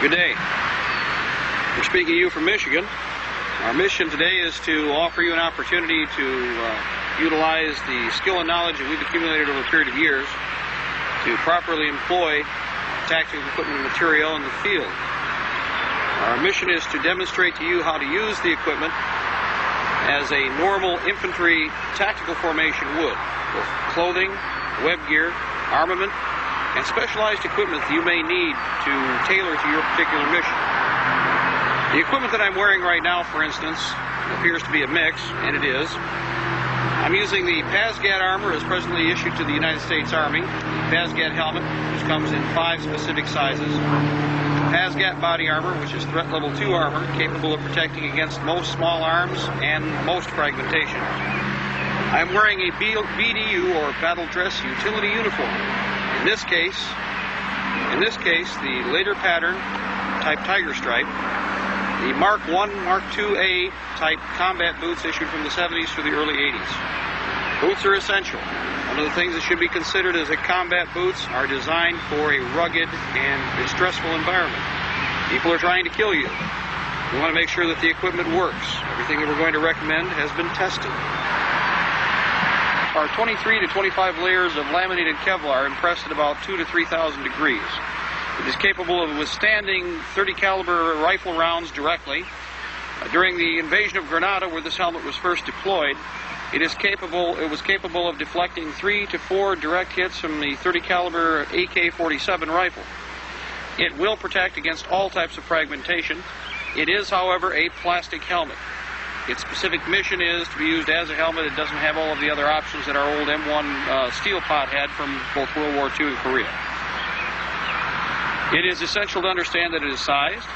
Good day. We're speaking to you from Michigan. Our mission today is to offer you an opportunity to utilize the skill and knowledge that we've accumulated over a period of years to properly employ tactical equipment and material in the field. Our mission is to demonstrate to you how to use the equipment as a normal infantry tactical formation would, with clothing, web gear, armament, and specialized equipment that you may need to tailor to your particular mission. The equipment that I'm wearing right now, for instance, appears to be a mix, and it is. I'm using the PASGAT armor as presently issued to the United States Army, the PASGAT helmet, which comes in 5 specific sizes, PASGAT body armor, which is threat level 2 armor, capable of protecting against most small arms and most fragmentation. I'm wearing a BDU, or Battle Dress Utility Uniform. In this case, the later pattern type Tiger Stripe, the Mark I, Mark II-A type combat boots issued from the 70s through the early 80s. Boots are essential. One of the things that should be considered as a combat boots are designed for a rugged and stressful environment. People are trying to kill you. We want to make sure that the equipment works. Everything that we're going to recommend has been tested. Our 23 to 25 layers of laminated Kevlar impressed at about 2,000 to 3,000 degrees. It is capable of withstanding 30 caliber rifle rounds directly. During the invasion of Grenada, where this helmet was first deployed, it was capable of deflecting 3 to 4 direct hits from the 30 caliber AK-47 rifle. It will protect against all types of fragmentation. It is, however, a plastic helmet. Its specific mission is to be used as a helmet. It doesn't have all of the other options that our old M1 steel pot had from both World War II and Korea. It is essential to understand that it is sized.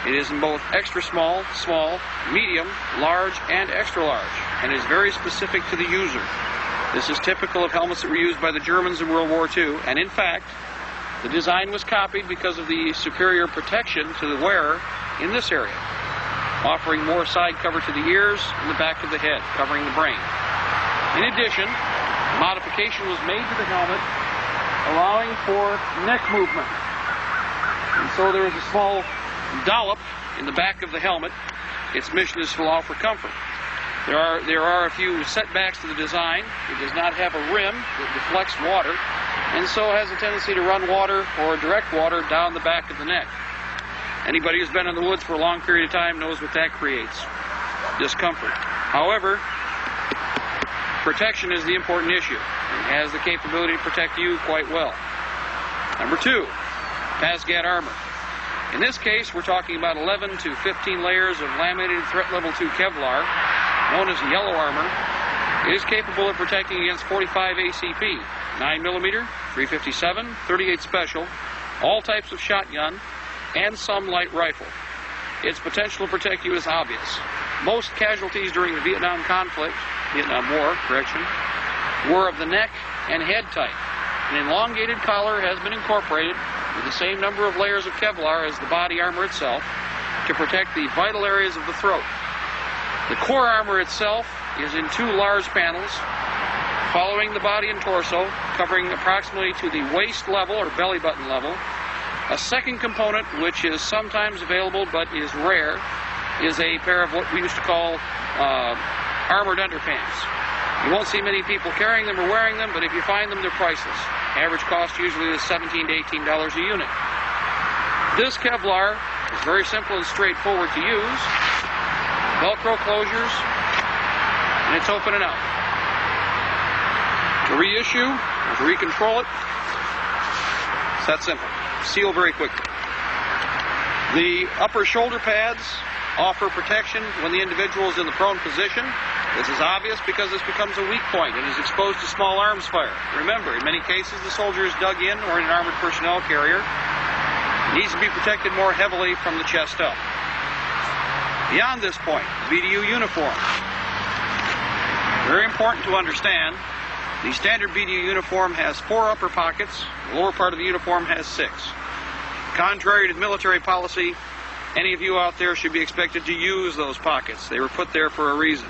It is in both extra small, small, medium, large, and extra large, and is very specific to the user. This is typical of helmets that were used by the Germans in World War II, and in fact, the design was copied because of the superior protection to the wearer in this area, offering more side cover to the ears and the back of the head, covering the brain. In addition, modification was made to the helmet, allowing for neck movement. And so there is a small dollop in the back of the helmet. Its mission is to allow for comfort. There are a few setbacks to the design. It does not have a rim that deflects water, and so has a tendency to run water or direct water down the back of the neck. Anybody who's been in the woods for a long period of time knows what that creates, discomfort. However, protection is the important issue, and has the capability to protect you quite well. Number 2, PASGAT armor. In this case, we're talking about 11 to 15 layers of laminated threat level 2 Kevlar, known as yellow armor. It is capable of protecting against 45 ACP, 9mm, 357, 38 Special, all types of shotgun, and some light rifle. Its potential to protect you is obvious. Most casualties during the Vietnam War, were of the neck and head type. An elongated collar has been incorporated with the same number of layers of Kevlar as the body armor itself to protect the vital areas of the throat. The core armor itself is in 2 large panels, following the body and torso, covering approximately to the waist level or belly button level. A second component, which is sometimes available but is rare, is a pair of what we used to call armored underpants. You won't see many people carrying them or wearing them, but if you find them, they're priceless. Average cost usually is $17 to $18 a unit. This Kevlar is very simple and straightforward to use. Velcro closures, and it's open and out. To reissue or to recontrol it, it's that simple. Seal very quickly. The upper shoulder pads offer protection when the individual is in the prone position. This is obvious because this becomes a weak point and is exposed to small arms fire. Remember, in many cases, the soldier is dug in or in an armored personnel carrier. It needs to be protected more heavily from the chest up. Beyond this point, BDU uniform. Very important to understand, the standard BDU uniform has 4 upper pockets. The lower part of the uniform has 6. Contrary to military policy, any of you out there should be expected to use those pockets. They were put there for a reason.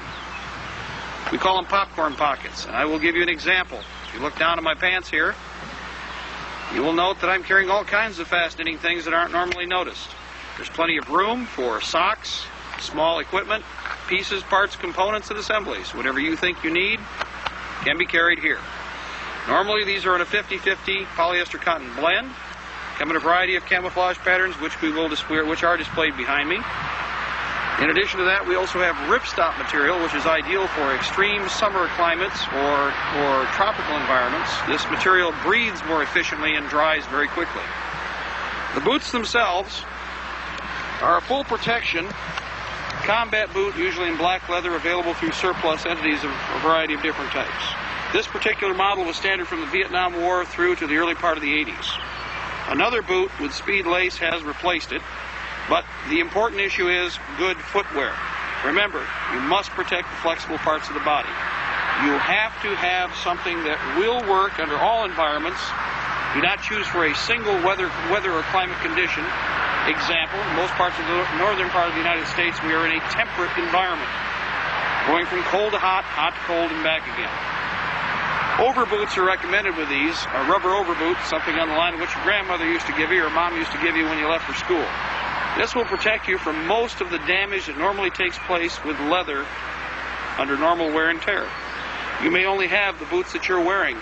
We call them popcorn pockets, and I will give you an example. If you look down at my pants here, You will note that I'm carrying all kinds of fast-knitting things that aren't normally noticed. There's plenty of room for socks, small equipment, pieces, parts, components, and assemblies. Whatever you think you need can be carried here. Normally these are in a 50-50 polyester cotton blend. Come in a variety of camouflage patterns, which are displayed behind me. In addition to that, we also have ripstop material, which is ideal for extreme summer climates or tropical environments. This material breathes more efficiently and dries very quickly. The boots themselves are a full protection combat boot, usually in black leather, available through surplus entities of a variety of different types. This particular model was standard from the Vietnam War through to the early part of the 80s. Another boot with speed lace has replaced it. But the important issue is good footwear. Remember, you must protect the flexible parts of the body. You have to have something that will work under all environments. Do not choose for a single weather or climate condition. Example, in most parts of the northern part of the United States, we are in a temperate environment, going from cold to hot, hot to cold, and back again. Overboots are recommended with these. A rubber overboot, something on the line of what your grandmother used to give you or mom used to give you when you left for school. This will protect you from most of the damage that normally takes place with leather under normal wear and tear. You may only have the boots that you're wearing.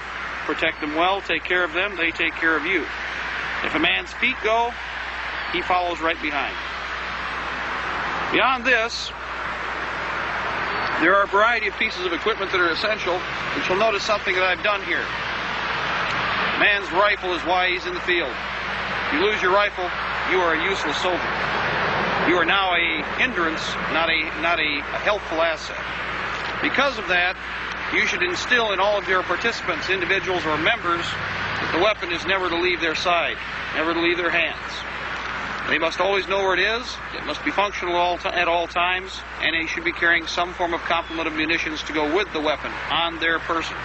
Protect them well, take care of them, they take care of you. If a man's feet go, he follows right behind. Beyond this, there are a variety of pieces of equipment that are essential, but you'll notice something that I've done here. A man's rifle is why he's in the field. If you lose your rifle, you are a useless soldier. You are now a hindrance, not a helpful asset. Because of that, you should instill in all of your participants, individuals or members, that the weapon is never to leave their side, never to leave their hands. They must always know where it is, it must be functional at all times, and they should be carrying some form of complement of munitions to go with the weapon on their person.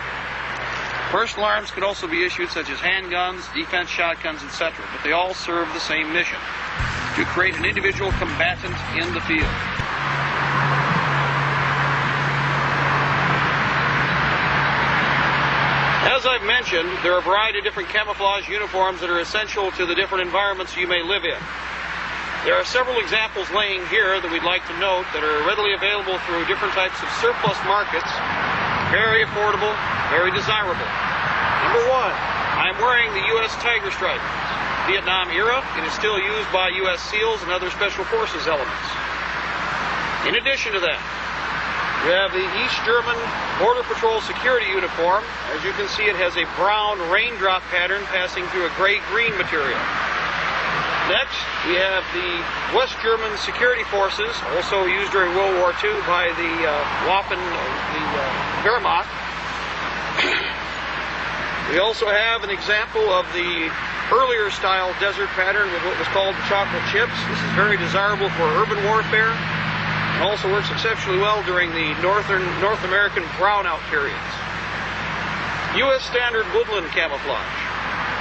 Personal arms could also be issued, such as handguns, defense shotguns, etc., but they all serve the same mission, to create an individual combatant in the field. As I've mentioned, there are a variety of different camouflage uniforms that are essential to the different environments you may live in. There are several examples laying here that we'd like to note that are readily available through different types of surplus markets. Very affordable, very desirable. Number one, I'm wearing the U.S. Tiger Stripe. Vietnam era, it is still used by U.S. SEALs and other Special Forces elements. In addition to that, we have the East German Border Patrol security uniform. As you can see, it has a brown raindrop pattern passing through a gray-green material. Next, we have the West German security forces, also used during World War II by the Wehrmacht. We also have an example of the earlier style desert pattern with what was called the chocolate chips. This is very desirable for urban warfare. It also works exceptionally well during the North American brownout periods. U.S. Standard Woodland Camouflage.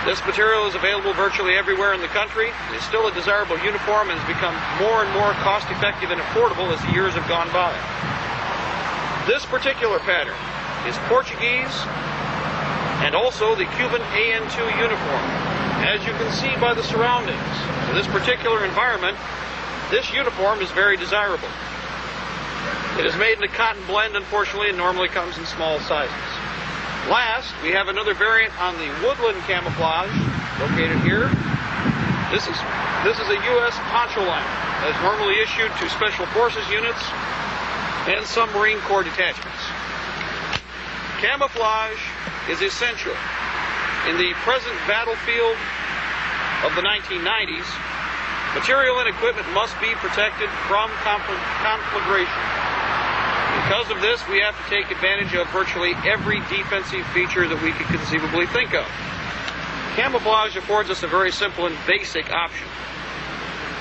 This material is available virtually everywhere in the country. It is still a desirable uniform and has become more and more cost-effective and affordable as the years have gone by. This particular pattern is Portuguese and also the Cuban AN2 uniform. As you can see by the surroundings, in this particular environment, this uniform is very desirable. It is made in a cotton blend, unfortunately, and normally comes in small sizes. Last, we have another variant on the woodland camouflage, located here. This is a U.S. poncho liner that is normally issued to Special Forces units and some Marine Corps detachments. Camouflage is essential. In the present battlefield of the 1990s, material and equipment must be protected from conflagration. Because of this, we have to take advantage of virtually every defensive feature that we could conceivably think of. Camouflage affords us a very simple and basic option.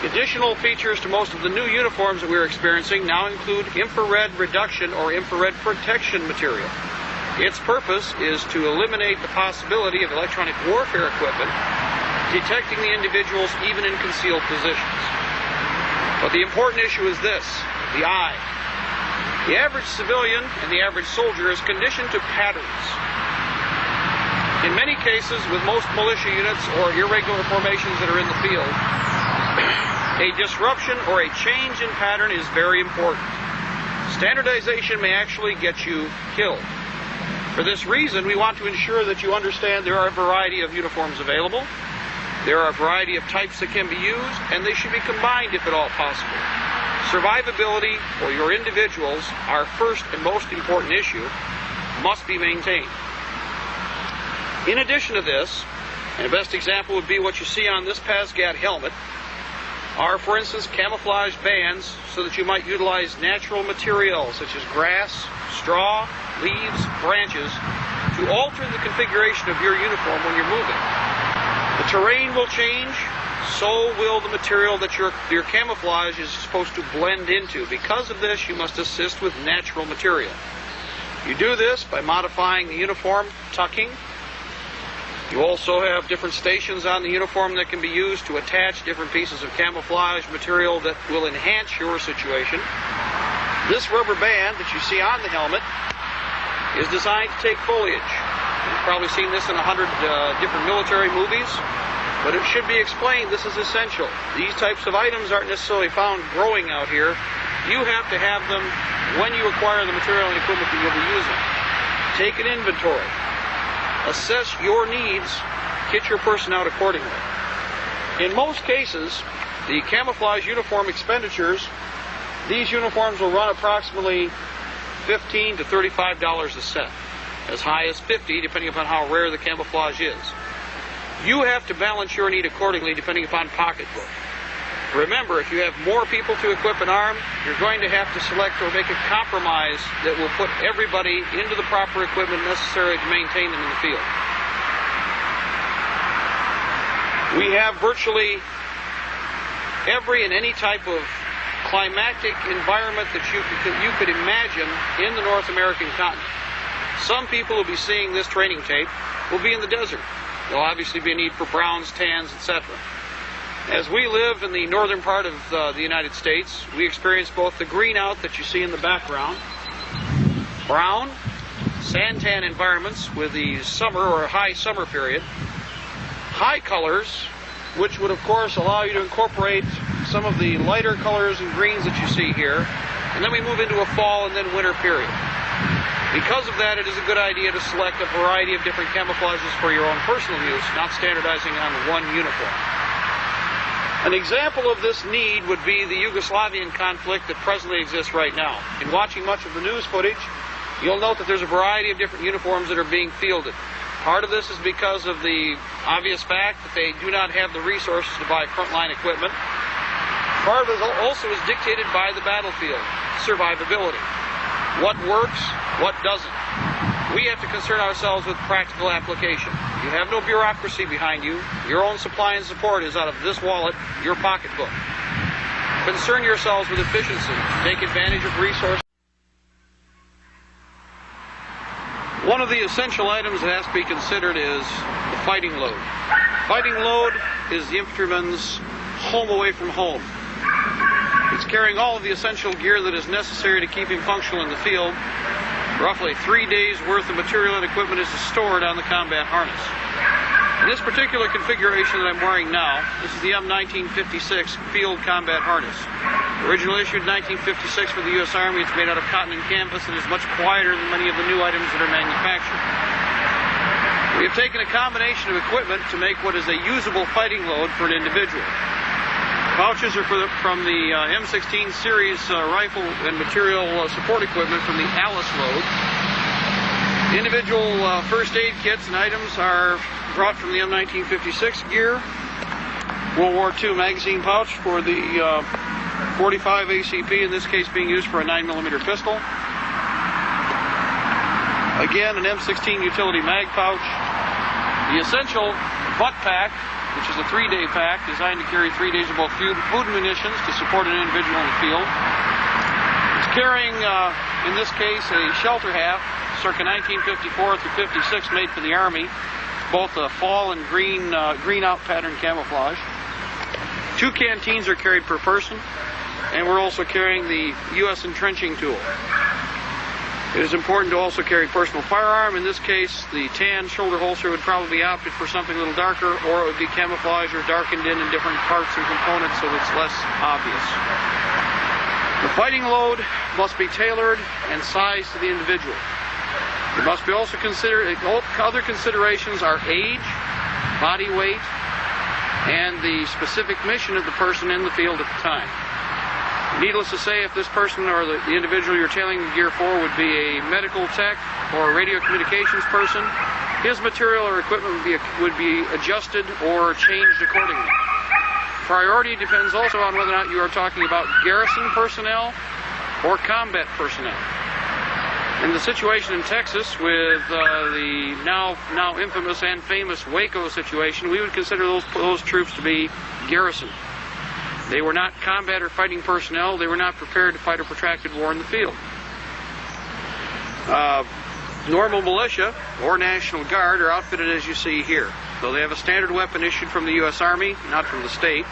Additional features to most of the new uniforms that we're experiencing now include infrared reduction or infrared protection material. Its purpose is to eliminate the possibility of electronic warfare equipment detecting the individuals even in concealed positions. But the important issue is this, the eye. The average civilian and the average soldier is conditioned to patterns. In many cases, with most militia units or irregular formations that are in the field, a disruption or a change in pattern is very important. Standardization may actually get you killed. For this reason, we want to ensure that you understand there are a variety of uniforms available, there are a variety of types that can be used, and they should be combined if at all possible. Survivability for your individuals, our first and most important issue, must be maintained. In addition to this, and the best example would be what you see on this PASGAT helmet, are, for instance, camouflage bands so that you might utilize natural materials such as grass, straw, leaves, branches to alter the configuration of your uniform when you're moving. The terrain will change, so will the material that your camouflage is supposed to blend into. Because of this, you must assist with natural material. You do this by modifying the uniform tucking. You also have different stations on the uniform that can be used to attach different pieces of camouflage material that will enhance your situation. This rubber band that you see on the helmet is designed to take foliage. You've probably seen this in 100 different military movies, but it should be explained this is essential. These types of items aren't necessarily found growing out here. You have to have them when you acquire the material and equipment that you'll be using. Take an inventory. Assess your needs, kit your person out accordingly. In most cases, the camouflage uniform expenditures, these uniforms will run approximately $15 to $35 a set, as high as $50 depending upon how rare the camouflage is. You have to balance your need accordingly depending upon pocketbook. Remember, if you have more people to equip and arm, you're going to have to select or make a compromise that will put everybody into the proper equipment necessary to maintain them in the field. We have virtually every and any type of climatic environment that you could imagine in the North American continent. Some people will be seeing this training tape will be in the desert. There'll obviously be a need for browns, tans, etc. As we live in the northern part of the United States, we experience both the green out that you see in the background, brown, santan environments with the summer or high summer period, high colors, which would of course allow you to incorporate some of the lighter colors and greens that you see here, and then we move into a fall and then winter period. Because of that, it is a good idea to select a variety of different camouflages for your own personal use, not standardizing on one uniform. An example of this need would be the Yugoslavian conflict that presently exists right now. In watching much of the news footage, you'll note that there's a variety of different uniforms that are being fielded. Part of this is because of the obvious fact that they do not have the resources to buy frontline equipment. Part of it also is dictated by the battlefield, survivability. What works, what doesn't. We have to concern ourselves with practical application. You have no bureaucracy behind you. Your own supply and support is out of this wallet, your pocketbook. Concern yourselves with efficiency. Take advantage of resources. One of the essential items that has to be considered is the fighting load. Fighting load is the infantryman's home away from home. It's carrying all of the essential gear that is necessary to keep him functional in the field. Roughly 3 days' worth of material and equipment is stored on the combat harness. In this particular configuration that I'm wearing now, this is the M1956 Field Combat Harness. Originally issued in 1956 for the U.S. Army, it's made out of cotton and canvas and is much quieter than many of the new items that are manufactured. We have taken a combination of equipment to make what is a usable fighting load for an individual. Pouches are from the M16 series rifle and material support equipment from the Alice load. Individual first aid kits and items are brought from the M1956 gear. World War II magazine pouch for the 45 ACP, in this case being used for a 9mm pistol. Again, an M16 utility mag pouch. The essential butt pack, which is a 3-day pack designed to carry 3 days of both food and munitions to support an individual in the field. It's carrying, in this case, a shelter half, circa 1954 through 56, made for the Army, both a fall and green out pattern camouflage. 2 canteens are carried per person, and we're also carrying the U.S. entrenching tool. It is important to also carry personal firearm. In this case, the tan shoulder holster would probably be opted for something a little darker, or it would be camouflaged or darkened in different parts and components so it's less obvious. The fighting load must be tailored and sized to the individual. It must be also considered, other considerations are age, body weight, and the specific mission of the person in the field at the time. Needless to say, if this person or the individual you're tailoring the gear for would be a medical tech or a radio communications person, his material or equipment would be adjusted or changed accordingly. Priority depends also on whether or not you are talking about garrison personnel or combat personnel. In the situation in Texas with the now infamous and famous Waco situation, we would consider those troops to be garrison. They were not combat or fighting personnel. They were not prepared to fight a protracted war in the field. Normal militia or National Guard are outfitted as you see here. So they have a standard weapon issued from the U.S. Army, not from the state.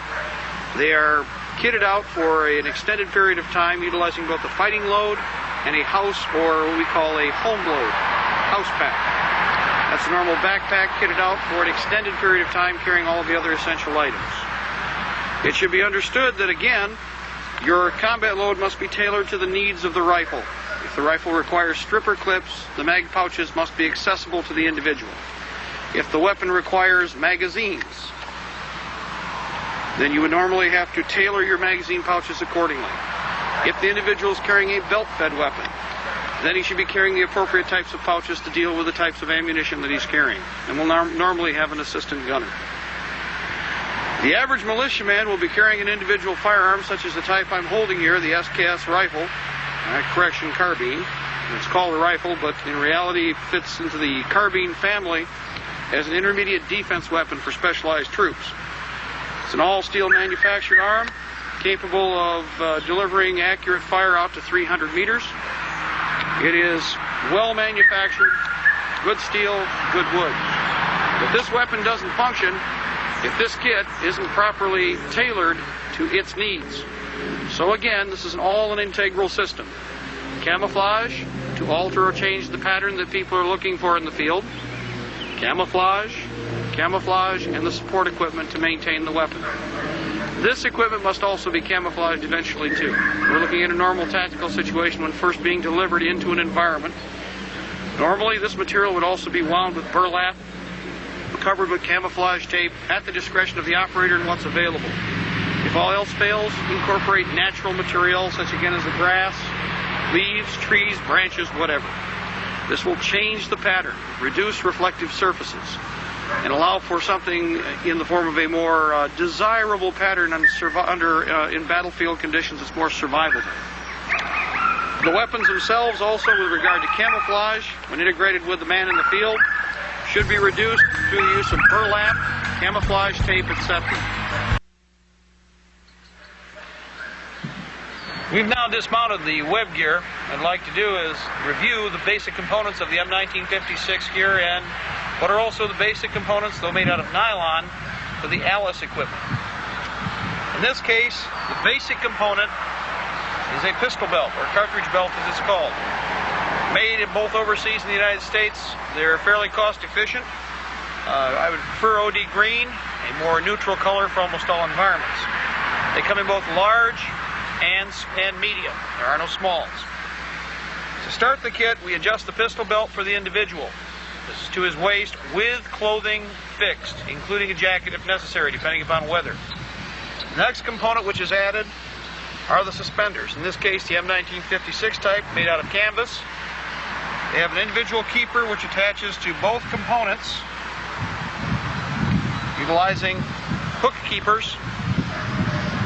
They are kitted out for an extended period of time, utilizing both the fighting load and a house, or what we call a home load, house pack. That's a normal backpack kitted out for an extended period of time, carrying all of the other essential items. It should be understood that, again, your combat load must be tailored to the needs of the rifle. If the rifle requires stripper clips, the mag pouches must be accessible to the individual. If the weapon requires magazines, then you would normally have to tailor your magazine pouches accordingly. If the individual is carrying a belt-fed weapon, then he should be carrying the appropriate types of pouches to deal with the types of ammunition that he's carrying, and will normally have an assistant gunner. The average militiaman will be carrying an individual firearm such as the type I'm holding here, the SKS rifle, carbine. It's called a rifle, but in reality it fits into the carbine family as an intermediate defense weapon for specialized troops. It's an all-steel manufactured arm, capable of delivering accurate fire out to 300 meters. It is well manufactured, good steel, good wood. If this weapon doesn't function, if this kit isn't properly tailored to its needs. So again, this is an integral system. Camouflage to alter or change the pattern that people are looking for in the field. Camouflage, and the support equipment to maintain the weapon. This equipment must also be camouflaged eventually too. We're looking at a normal tactical situation when first being delivered into an environment. Normally this material would also be wound with burlap, covered with camouflage tape at the discretion of the operator and what's available. If all else fails, incorporate natural material such again as the grass, leaves, trees, branches, whatever. This will change the pattern, reduce reflective surfaces, and allow for something in the form of a more desirable pattern in battlefield conditions that's more survivable. The weapons themselves also, with regard to camouflage, when integrated with the man in the field, should be reduced through the use of burlap, camouflage tape, etc. We've now dismounted the web gear. What I'd like to do is review the basic components of the M1956 gear and what are also the basic components, though made out of nylon, for the Alice equipment. In this case, the basic component is a pistol belt, or cartridge belt as it's called. Made in both overseas and the United States, they're fairly cost efficient. I would prefer OD green, a more neutral color for almost all environments. They come in both large and medium. There are no smalls. To start the kit, we adjust the pistol belt for the individual. This is to his waist with clothing fixed, including a jacket if necessary, depending upon weather. The next component which is added are the suspenders. In this case, the M1956 type, made out of canvas. They have an individual keeper which attaches to both components, utilizing hook keepers,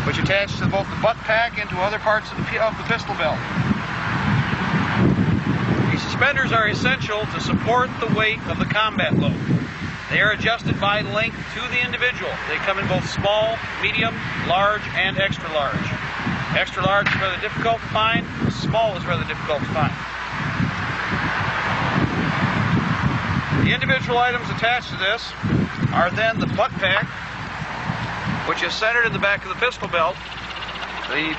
which attach to both the butt pack and to other parts of the pistol belt. These suspenders are essential to support the weight of the combat load. They are adjusted by length to the individual. They come in both small, medium, large, and extra large. Extra large is rather difficult to find. Small is rather difficult to find. The individual items attached to this are then the butt pack, which is centered in the back of the pistol belt. The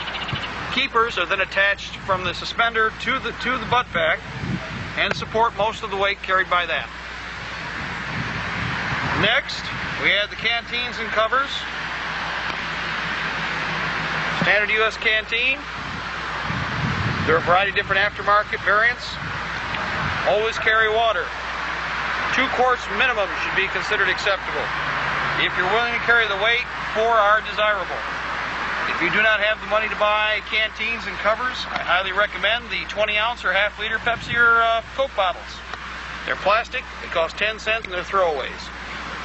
keepers are then attached from the suspender to the butt pack and support most of the weight carried by that. Next, we add the canteens and covers. Standard US canteen. There are a variety of different aftermarket variants. Always carry water. 2 quarts minimum should be considered acceptable. If you're willing to carry the weight, 4 are desirable. If you do not have the money to buy canteens and covers, I highly recommend the 20-ounce or half-liter Pepsi or Coke bottles. They're plastic, they cost 10 cents, and they're throwaways.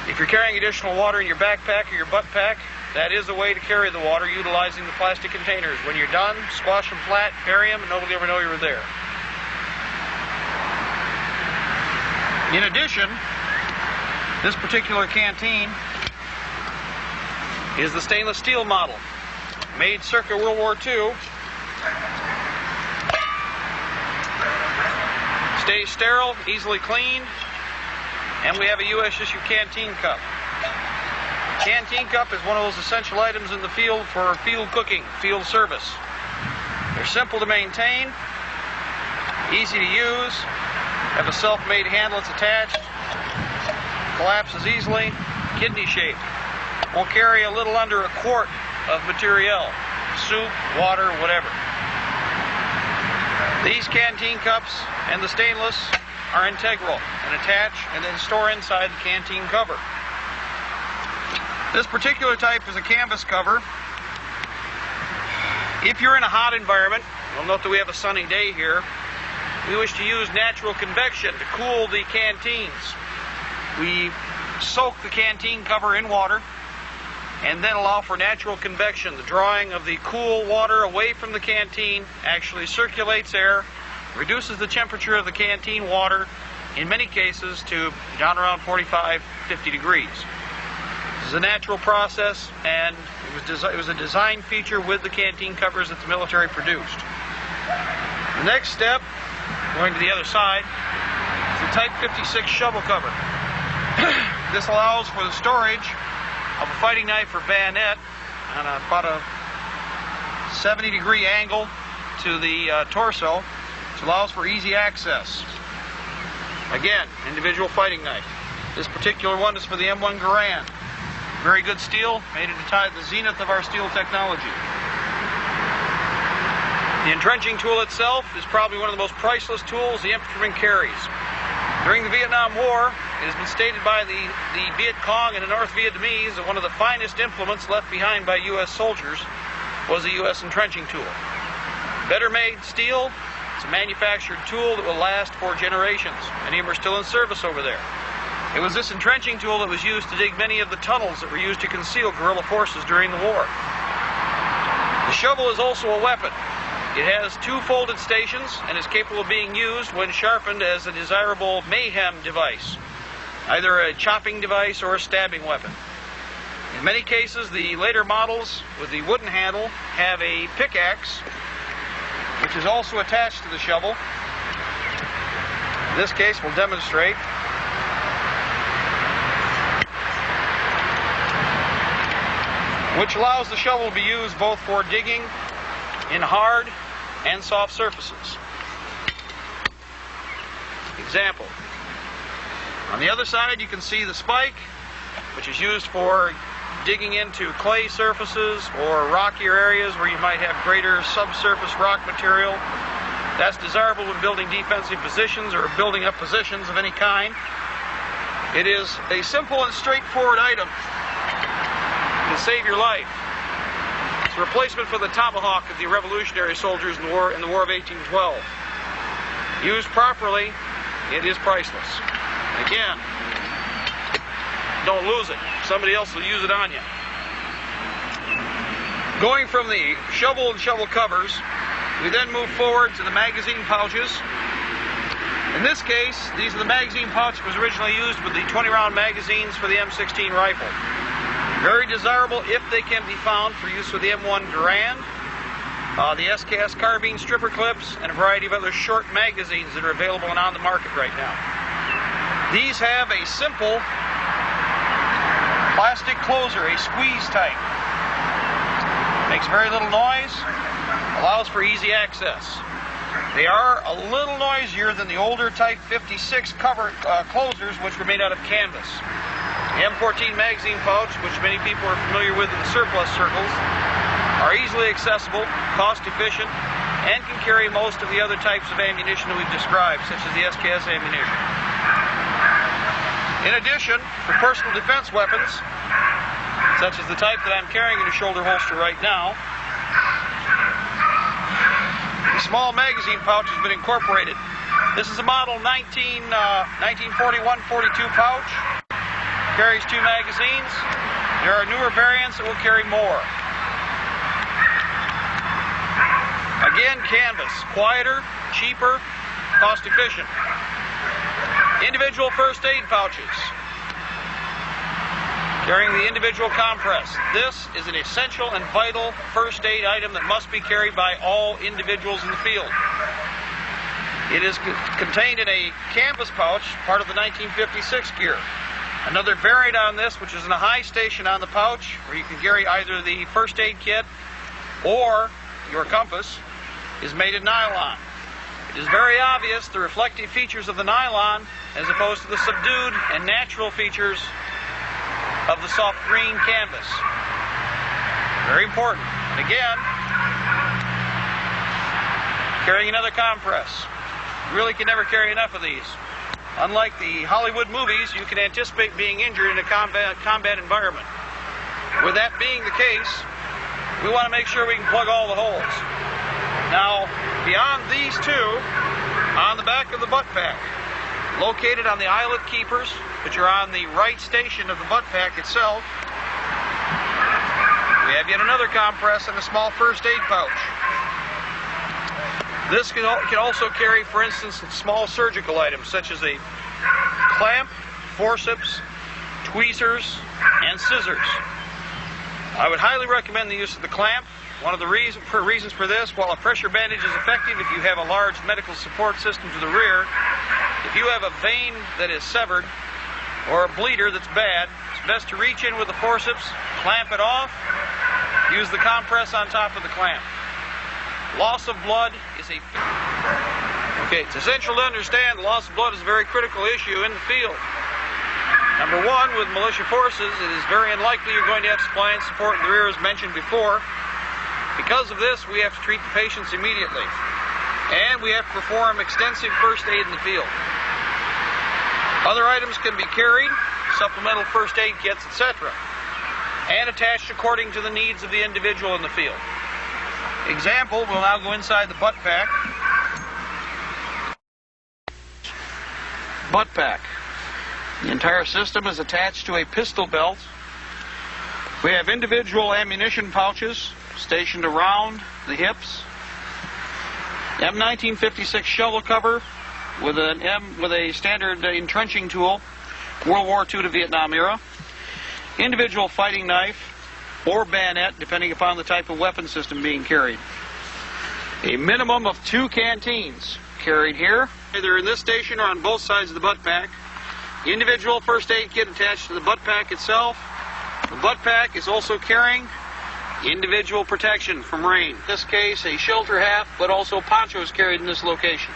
If you're carrying additional water in your backpack or your butt pack, that is a way to carry the water utilizing the plastic containers. When you're done, squash them flat, bury them, and nobody will ever know you were there. In addition, this particular canteen is the stainless steel model, made circa World War II. Stays sterile, easily cleaned, and we have a US issue canteen cup. Canteen cup is one of those essential items in the field for field cooking, field service. They're simple to maintain, easy to use, have a self-made handle that's attached, collapses easily, kidney shaped. Will carry a little under a quart of material, soup, water, whatever. These canteen cups and the stainless are integral and attach and then store inside the canteen cover. This particular type is a canvas cover. If you're in a hot environment, you'll note that we have a sunny day here, we wish to use natural convection to cool the canteens. We soak the canteen cover in water and then allow for natural convection. The drawing of the cool water away from the canteen actually circulates air, reduces the temperature of the canteen water, in many cases to down around 45, 50 degrees. This is a natural process, and it was a design feature with the canteen covers that the military produced. The next step, going to the other side, is the Type 56 shovel cover. This allows for the storage of a fighting knife or bayonet on about a 70-degree angle to the torso, which allows for easy access. Again, individual fighting knife. This particular one is for the M1 Garand. Very good steel, made at the zenith of our steel technology. The entrenching tool itself is probably one of the most priceless tools the infantryman carries. During the Vietnam War, it has been stated by the Viet Cong and the North Vietnamese that one of the finest implements left behind by U.S. soldiers was a U.S. entrenching tool. Better made steel, it's a manufactured tool that will last for generations. Many of them are still in service over there. It was this entrenching tool that was used to dig many of the tunnels that were used to conceal guerrilla forces during the war. The shovel is also a weapon. It has 2 folded stations and is capable of being used when sharpened as a desirable mayhem device, either a chopping device or a stabbing weapon. In many cases, the later models with the wooden handle have a pickaxe, which is also attached to the shovel. In this case, we'll demonstrate. Which allows the shovel to be used both for digging in hard and soft surfaces. Example. On the other side, you can see the spike, which is used for digging into clay surfaces or rockier areas where you might have greater subsurface rock material. That's desirable when building defensive positions or building up positions of any kind. It is a simple and straightforward item to save your life. It's a replacement for the tomahawk of the Revolutionary soldiers in the War of 1812. Used properly, it is priceless. Again, don't lose it. Somebody else will use it on you. Going from the shovel and shovel covers, we then move forward to the magazine pouches. In this case, these are the magazine pouch that was originally used with the 20-round magazines for the M16 rifle. Very desirable if they can be found for use with the M1 Garand, the SKS carbine stripper clips, and a variety of other short magazines that are available and on the market right now. These have a simple plastic closer, a squeeze type. makes very little noise, allows for easy access. They are a little noisier than the older Type 56 cover closers, which were made out of canvas. The M14 magazine pouch, which many people are familiar with in the surplus circles, are easily accessible, cost-efficient, and can carry most of the other types of ammunition that we've described, such as the SKS ammunition. In addition, for personal defense weapons, such as the type that I'm carrying in a shoulder holster right now, the small magazine pouch has been incorporated. This is a model 1941-42 pouch. Carries 2 magazines. There are newer variants that will carry more. Again, canvas. Quieter, cheaper, cost-efficient. Individual first aid pouches. Carrying the individual compress. This is an essential and vital first aid item that must be carried by all individuals in the field. It is contained in a canvas pouch, part of the 1956 gear. Another variant on this, which is in a high station on the pouch, where you can carry either the first aid kit or your compass, is made in nylon. It is very obvious the reflective features of the nylon as opposed to the subdued and natural features of the soft green canvas. Very important. And again, carrying another compress. You really can never carry enough of these. Unlike the Hollywood movies, you can anticipate being injured in a combat environment. With that being the case, we want to make sure we can plug all the holes. Now, beyond these two, on the back of the butt pack, located on the eyelet keepers, which are on the right station of the butt pack itself, we have yet another compress and a small first aid pouch. This can also carry, for instance, small surgical items such as a clamp, forceps, tweezers, and scissors. I would highly recommend the use of the clamp. One of the reasons for this, while a pressure bandage is effective if you have a large medical support system to the rear, if you have a vein that is severed or a bleeder that's bad, it's best to reach in with the forceps, clamp it off, use the compress on top of the clamp. Loss of blood is okay, it's essential to understand the loss of blood is a very critical issue in the field. Number one, with militia forces, it is very unlikely you're going to have supply and support in the rear as mentioned before. Because of this, we have to treat the patients immediately. And we have to perform extensive first aid in the field. Other items can be carried, supplemental first aid kits, etc., and attached according to the needs of the individual in the field. Example, we'll now go inside the butt pack. Butt pack. The entire system is attached to a pistol belt. We have individual ammunition pouches stationed around the hips. M1956 shovel cover with a standard entrenching tool, World War II to Vietnam era. Individual fighting knife or bayonet, depending upon the type of weapon system being carried. A minimum of 2 canteens carried here, either in this station or on both sides of the butt pack. Individual first aid kit attached to the butt pack itself. The butt pack is also carrying individual protection from rain. In this case, a shelter hat, but also ponchos carried in this location.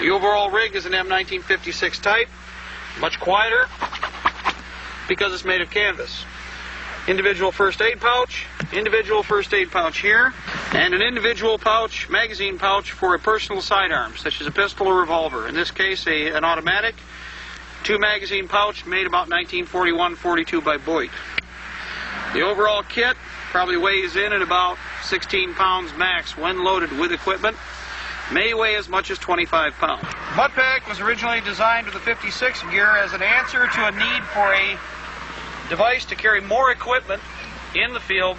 The overall rig is an M1956 type, much quieter because it's made of canvas. Individual first aid pouch here, and an individual pouch, magazine pouch for a personal sidearm, such as a pistol or revolver. In this case, an automatic 2 magazine pouch made about 1941-42 by Boyd. The overall kit probably weighs in at about 16 pounds max when loaded with equipment. May weigh as much as 25 pounds. Butt pack was originally designed with the 56 gear as an answer to a need for a device to carry more equipment in the field,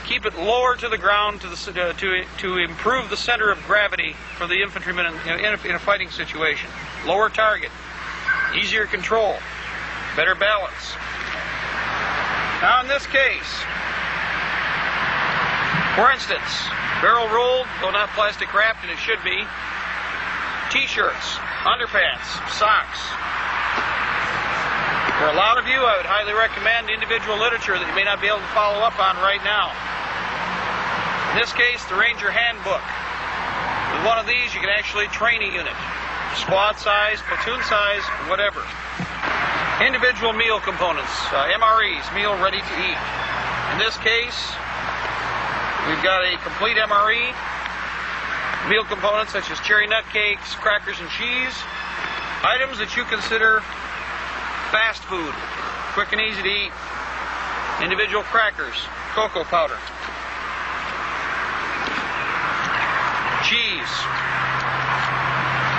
keep it lower to the ground to improve the center of gravity for the infantryman in a fighting situation. Lower target, easier control, better balance. Now in this case, for instance, barrel rolled, though not plastic wrapped, and it should be, t-shirts, underpants, socks. For a lot of you, I would highly recommend individual literature that you may not be able to follow up on right now. In this case, the Ranger Handbook. With one of these, you can actually train a unit. Squad size, platoon size, whatever. Individual meal components, MREs, meal ready to eat. In this case, we've got a complete MRE. Meal components such as cherry nut cakes, crackers and cheese. Items that you consider fast food, quick and easy to eat. Individual crackers, cocoa powder, cheese,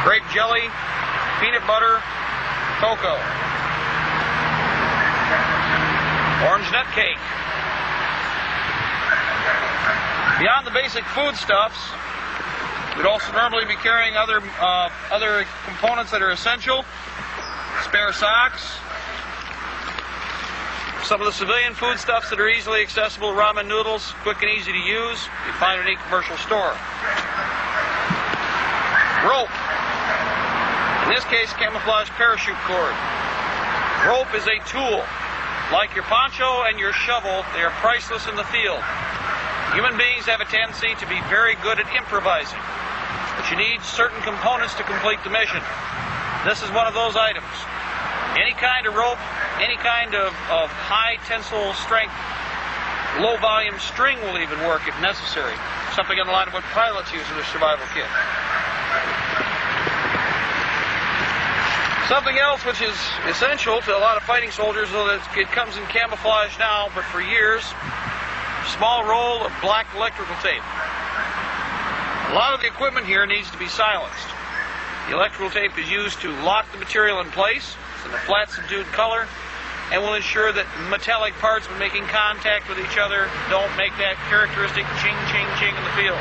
grape jelly, peanut butter, cocoa, orange nut cake. Beyond the basic foodstuffs, we'd also normally be carrying other components that are essential. Spare socks, some of the civilian foodstuffs that are easily accessible, ramen noodles, quick and easy to use, you find in any commercial store. Rope. In this case, camouflage parachute cord. Rope is a tool. Like your poncho and your shovel, they are priceless in the field. Human beings have a tendency to be very good at improvising, but you need certain components to complete the mission. This is one of those items. Any kind of rope, any kind of high tensile strength, low volume string will even work if necessary. Something in the line of what pilots use in their survival kit. Something else which is essential to a lot of fighting soldiers, though it comes in camouflage now, but for years, small roll of black electrical tape. A lot of the equipment here needs to be silenced. The electrical tape is used to lock the material in place. It's in a flat, subdued color, and will ensure that metallic parts, when making contact with each other, don't make that characteristic ching, ching, ching in the field.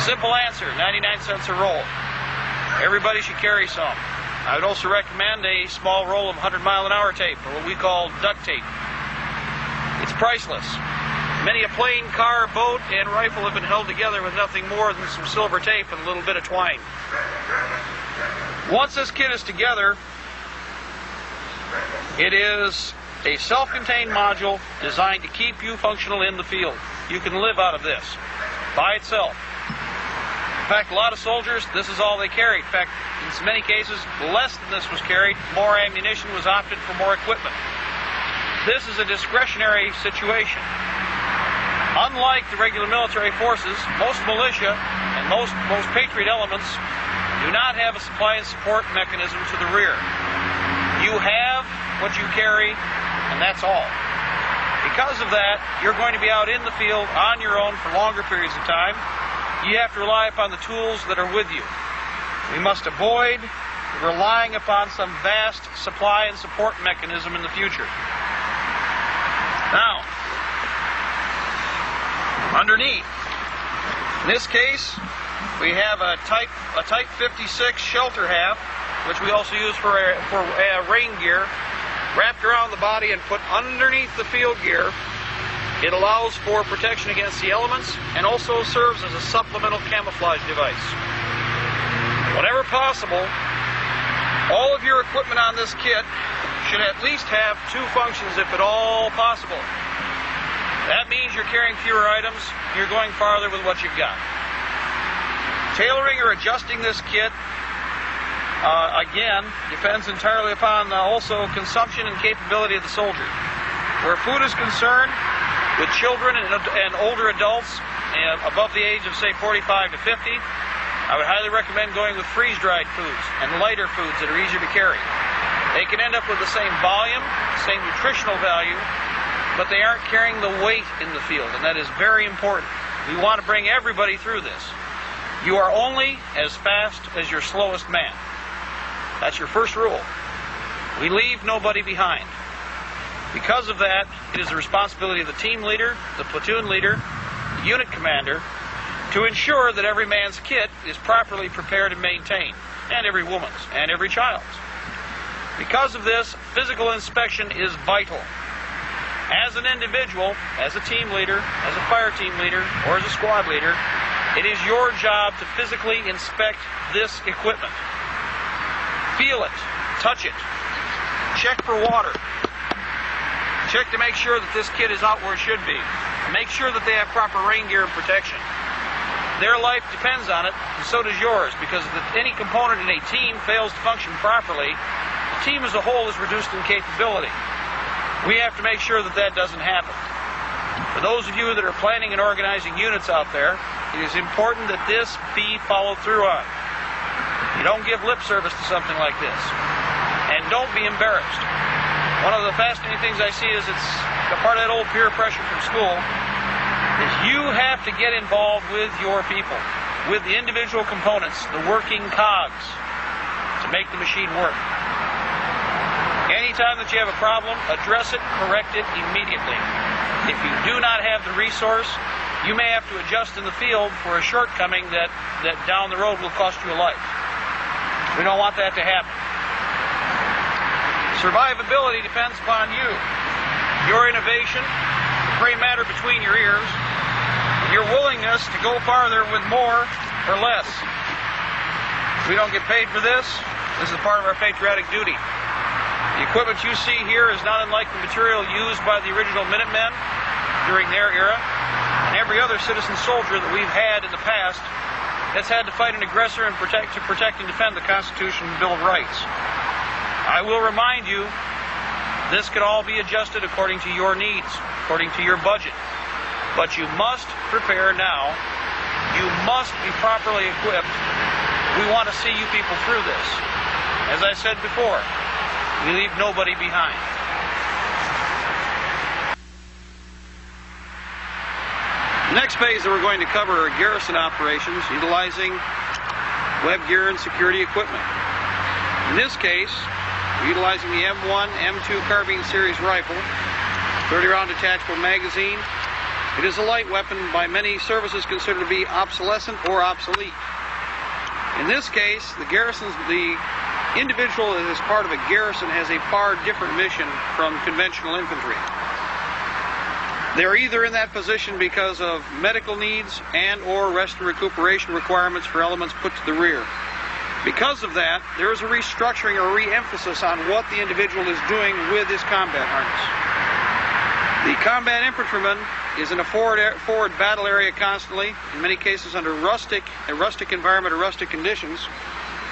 Simple answer, 99 cents a roll. Everybody should carry some. I would also recommend a small roll of 100-mile-an-hour tape, or what we call duct tape. It's priceless. Many a plane, car, boat, and rifle have been held together with nothing more than some silver tape and a little bit of twine. Once this kit is together, it is a self-contained module designed to keep you functional in the field. You can live out of this by itself. In fact, a lot of soldiers, this is all they carried. In fact, in many cases, less than this was carried. More ammunition was opted for more equipment. This is a discretionary situation. Unlike the regular military forces, most militia and most patriot elements do not have a supply and support mechanism to the rear. You have what you carry, and that's all. Because of that, you're going to be out in the field on your own for longer periods of time. You have to rely upon the tools that are with you. We must avoid relying upon some vast supply and support mechanism in the future. Now, underneath, in this case, we have a Type 56 shelter half, which we also use for rain gear, wrapped around the body and put underneath the field gear. It allows for protection against the elements and also serves as a supplemental camouflage device. Whenever possible, all of your equipment on this kit should at least have two functions, if at all possible. That means you're carrying fewer items, you're going farther with what you've got. Tailoring or adjusting this kit, again, depends entirely upon also consumption and capability of the soldier. Where food is concerned, with children and older adults above the age of, say, 45 to 50, I would highly recommend going with freeze-dried foods and lighter foods that are easier to carry. They can end up with the same volume, same nutritional value, but they aren't carrying the weight in the field, and that is very important. We want to bring everybody through this. You are only as fast as your slowest man. That's your first rule. We leave nobody behind. Because of that, it is the responsibility of the team leader, the platoon leader, the unit commander, to ensure that every man's kit is properly prepared and maintained, and every woman's, and every child's. Because of this, physical inspection is vital. As an individual, as a team leader, as a fire team leader, or as a squad leader, it is your job to physically inspect this equipment. Feel it, touch it, check for water, Check to make sure that this kit is out where it should be. Make sure that they have proper rain gear and protection. Their life depends on it, and so does yours, because if any component in a team fails to function properly, the team as a whole is reduced in capability. We have to make sure that that doesn't happen. For those of you that are planning and organizing units out there, it is important that this be followed through on. You don't give lip service to something like this. And don't be embarrassed. One of the fascinating things I see is it's a part of that old peer pressure from school, is you have to get involved with your people, with the individual components, the working cogs, to make the machine work. Anytime that you have a problem, address it, correct it immediately. If you do not have the resource, you may have to adjust in the field for a shortcoming that down the road will cost you a life. We don't want that to happen. Survivability depends upon you. Your innovation, the gray matter between your ears, and your willingness to go farther with more or less. We don't get paid for this. This is part of our patriotic duty. The equipment you see here is not unlike the material used by the original Minutemen during their era, and every other citizen soldier that we've had in the past that's had to fight an aggressor and protect and defend the Constitution and Bill of Rights. I will remind you, this can all be adjusted according to your needs, according to your budget. But you must prepare now. You must be properly equipped. We want to see you people through this. As I said before, we leave nobody behind. The next phase that we're going to cover are garrison operations utilizing web gear and security equipment. In this case, we're utilizing the M1, M2 carbine series rifle, 30-round detachable magazine. It is a light weapon by many services considered to be obsolescent or obsolete. In this case, the individual that is part of a garrison has a far different mission from conventional infantry. They're either in that position because of medical needs and or rest and recuperation requirements for elements put to the rear. Because of that, there is a restructuring or re-emphasis on what the individual is doing with his combat harness. The combat infantryman is in a forward battle area constantly, in many cases under a rustic environment or rustic conditions.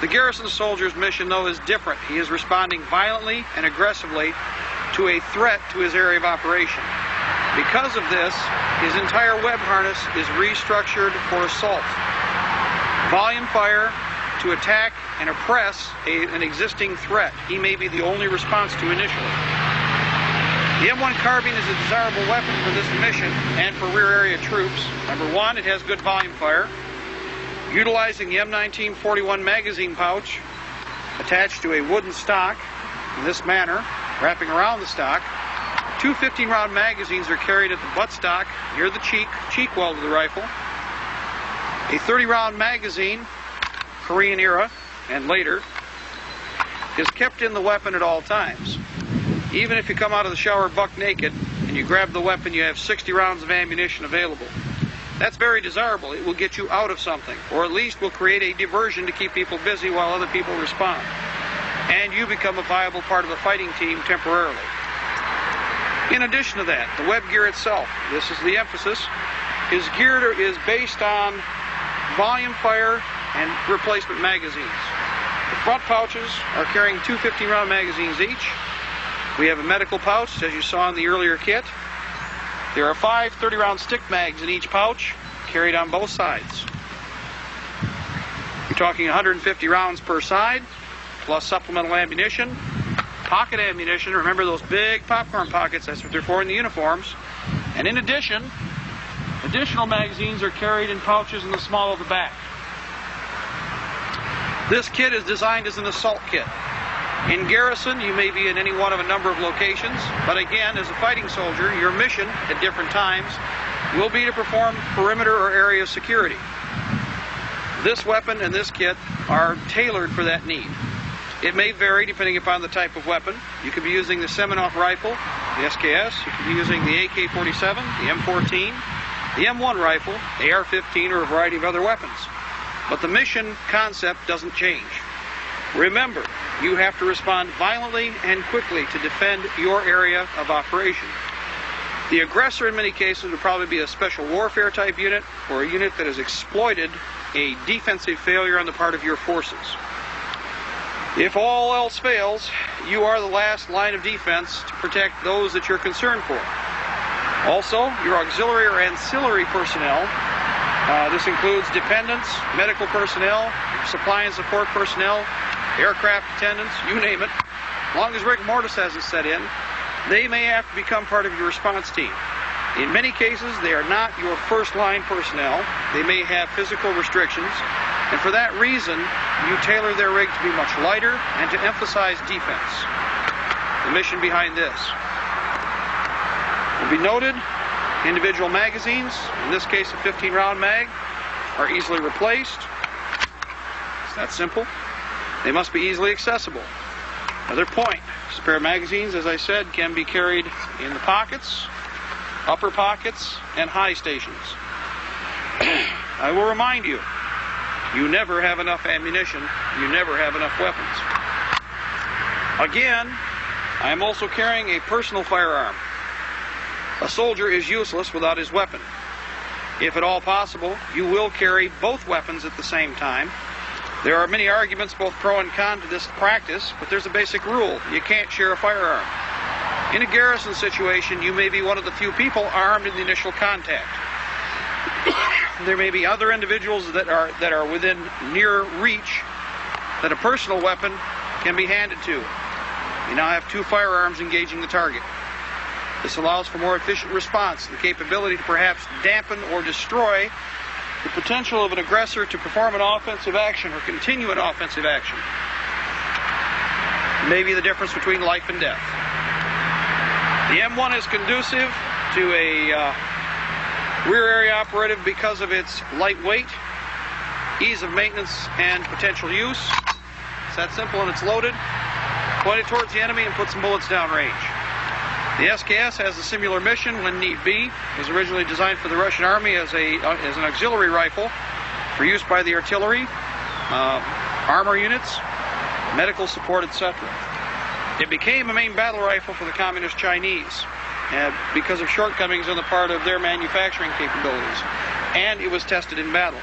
The garrison soldier's mission, though, is different. He is responding violently and aggressively to a threat to his area of operation. Because of this, his entire web harness is restructured for assault. Volume fire to attack and oppress an existing threat. He may be the only response to initially. The M1 carbine is a desirable weapon for this mission and for rear area troops. Number one, it has good volume fire. Utilizing the M1941 magazine pouch attached to a wooden stock in this manner, wrapping around the stock. Two 15-round magazines are carried at the buttstock near the cheek well of the rifle. A 30-round magazine, Korean era and later, is kept in the weapon at all times. Even if you come out of the shower buck naked and you grab the weapon, you have 60 rounds of ammunition available. That's very desirable. It will get you out of something, or at least will create a diversion to keep people busy while other people respond. And you become a viable part of the fighting team temporarily. In addition to that, the web gear itself, this is the emphasis, is based on volume fire and replacement magazines. The front pouches are carrying two 15-round magazines each. We have a medical pouch, as you saw in the earlier kit. There are 5 30-round stick mags in each pouch, carried on both sides. You're talking 150 rounds per side, plus supplemental ammunition. Pocket ammunition, remember those big popcorn pockets, that's what they're for in the uniforms. And in addition, additional magazines are carried in pouches in the small of the back. This kit is designed as an assault kit. In garrison, you may be in any one of a number of locations, but again, as a fighting soldier, your mission at different times will be to perform perimeter or area security. This weapon and this kit are tailored for that need. It may vary depending upon the type of weapon. You could be using the Seminoff rifle, the SKS, you could be using the AK-47, the M14, the M1 rifle, AR-15, or a variety of other weapons. But the mission concept doesn't change. Remember, you have to respond violently and quickly to defend your area of operation. The aggressor in many cases would probably be a special warfare type unit or a unit that has exploited a defensive failure on the part of your forces. If all else fails, you are the last line of defense to protect those that you're concerned for. Also, your auxiliary or ancillary personnel, this includes dependents, medical personnel, supply and support personnel, aircraft attendants, you name it. As long as rigor mortis hasn't set in, they may have to become part of your response team. In many cases, they are not your first line personnel. They may have physical restrictions, and for that reason, you tailor their rig to be much lighter and to emphasize defense. The mission behind this will be noted. Individual magazines, in this case a 15-round mag, are easily replaced. It's that simple. They must be easily accessible. Another point, spare magazines, as I said, can be carried in the pockets, upper pockets, and high stations. I will remind you, you never have enough ammunition, you never have enough weapons. Again, I am also carrying a personal firearm. A soldier is useless without his weapon. If at all possible, you will carry both weapons at the same time. There are many arguments, both pro and con, to this practice, but there's a basic rule. You can't share a firearm. In a garrison situation, you may be one of the few people armed in the initial contact. There may be other individuals that are within near reach that a personal weapon can be handed to. You now have two firearms engaging the target. This allows for more efficient response, the capability to perhaps dampen or destroy the potential of an aggressor to perform an offensive action or continue an offensive action. Maybe the difference between life and death. The M1 is conducive to a rear area operative because of its lightweight, ease of maintenance, and potential use. It's that simple, and it's loaded. Point it towards the enemy and put some bullets downrange. The SKS has a similar mission when need be. It was originally designed for the Russian Army as an auxiliary rifle for use by the artillery, armor units, medical support, etc. It became a main battle rifle for the Communist Chinese because of shortcomings on the part of their manufacturing capabilities, and it was tested in battle.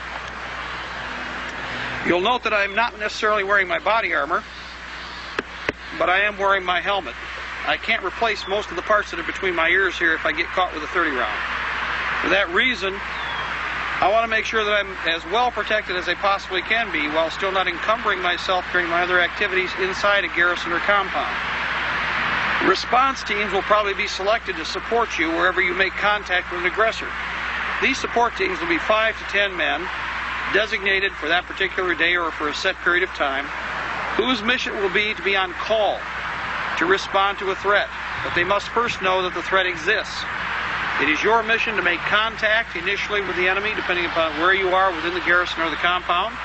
You'll note that I'm not necessarily wearing my body armor, but I am wearing my helmet. I can't replace most of the parts that are between my ears here if I get caught with a 30 round. For that reason, I want to make sure that I'm as well protected as I possibly can be while still not encumbering myself during my other activities inside a garrison or compound. Response teams will probably be selected to support you wherever you make contact with an aggressor. These support teams will be 5 to 10 men designated for that particular day or for a set period of time, whose mission will be to be on call to respond to a threat, but they must first know that the threat exists. It is your mission to make contact initially with the enemy, depending upon where you are within the garrison or the compound.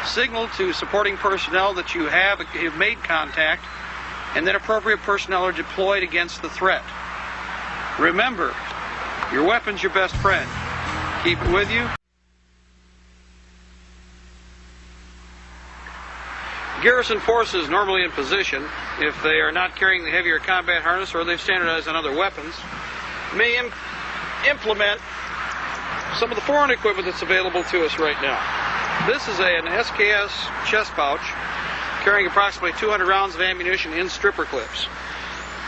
Signal to supporting personnel that you have made contact, and then appropriate personnel are deployed against the threat. Remember, your weapon's your best friend. Keep it with you. Garrison forces normally in position, if they are not carrying the heavier combat harness or they've standardized on other weapons, may implement some of the foreign equipment that's available to us right now. This is an SKS chest pouch carrying approximately 200 rounds of ammunition in stripper clips.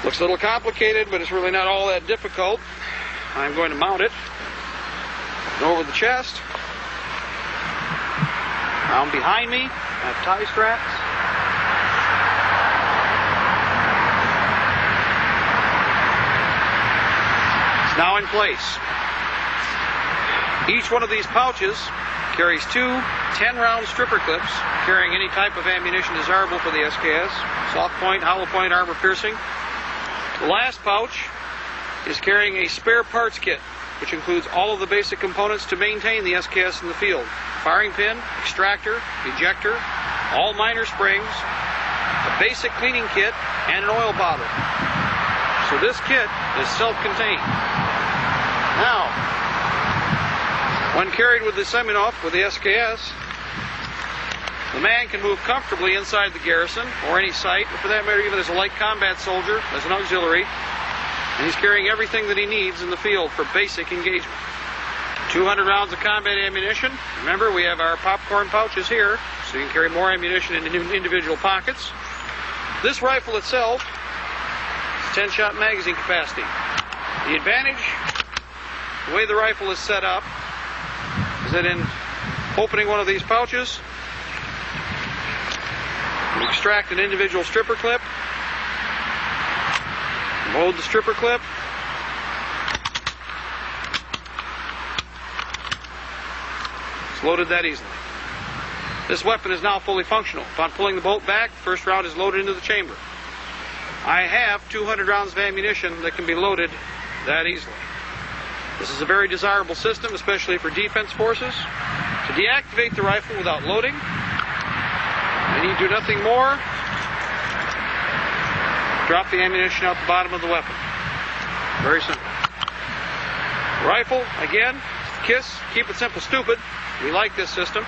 Looks a little complicated, but it's really not all that difficult. I'm going to mount it over the chest. Around behind me, I have tie straps. It's now in place. Each one of these pouches carries two 10-round stripper clips carrying any type of ammunition desirable for the SKS, soft point, hollow point, armor piercing. The last pouch is carrying a spare parts kit, which includes all of the basic components to maintain the SKS in the field. Firing pin, extractor, ejector, all minor springs, a basic cleaning kit, and an oil bottle. So this kit is self-contained. Now, when carried with the Semyonov, with the SKS, The man can move comfortably inside the garrison or any site, or for that matter even as a light combat soldier, as an auxiliary, and he's carrying everything that he needs in the field for basic engagement. 200 rounds of combat ammunition. Remember, we have our popcorn pouches here, so you can carry more ammunition in individual pockets. This rifle itself is 10-shot magazine capacity. The advantage, the way the rifle is set up, is that in opening one of these pouches, you extract an individual stripper clip, load the stripper clip, it's loaded that easily. This weapon is now fully functional. Upon pulling the bolt back, the first round is loaded into the chamber. I have 200 rounds of ammunition that can be loaded that easily. This is a very desirable system, especially for defense forces. To deactivate the rifle without loading, you need to do nothing more. Drop the ammunition out the bottom of the weapon. Very simple. Rifle, again, KISS, keep it simple, stupid. We like this system.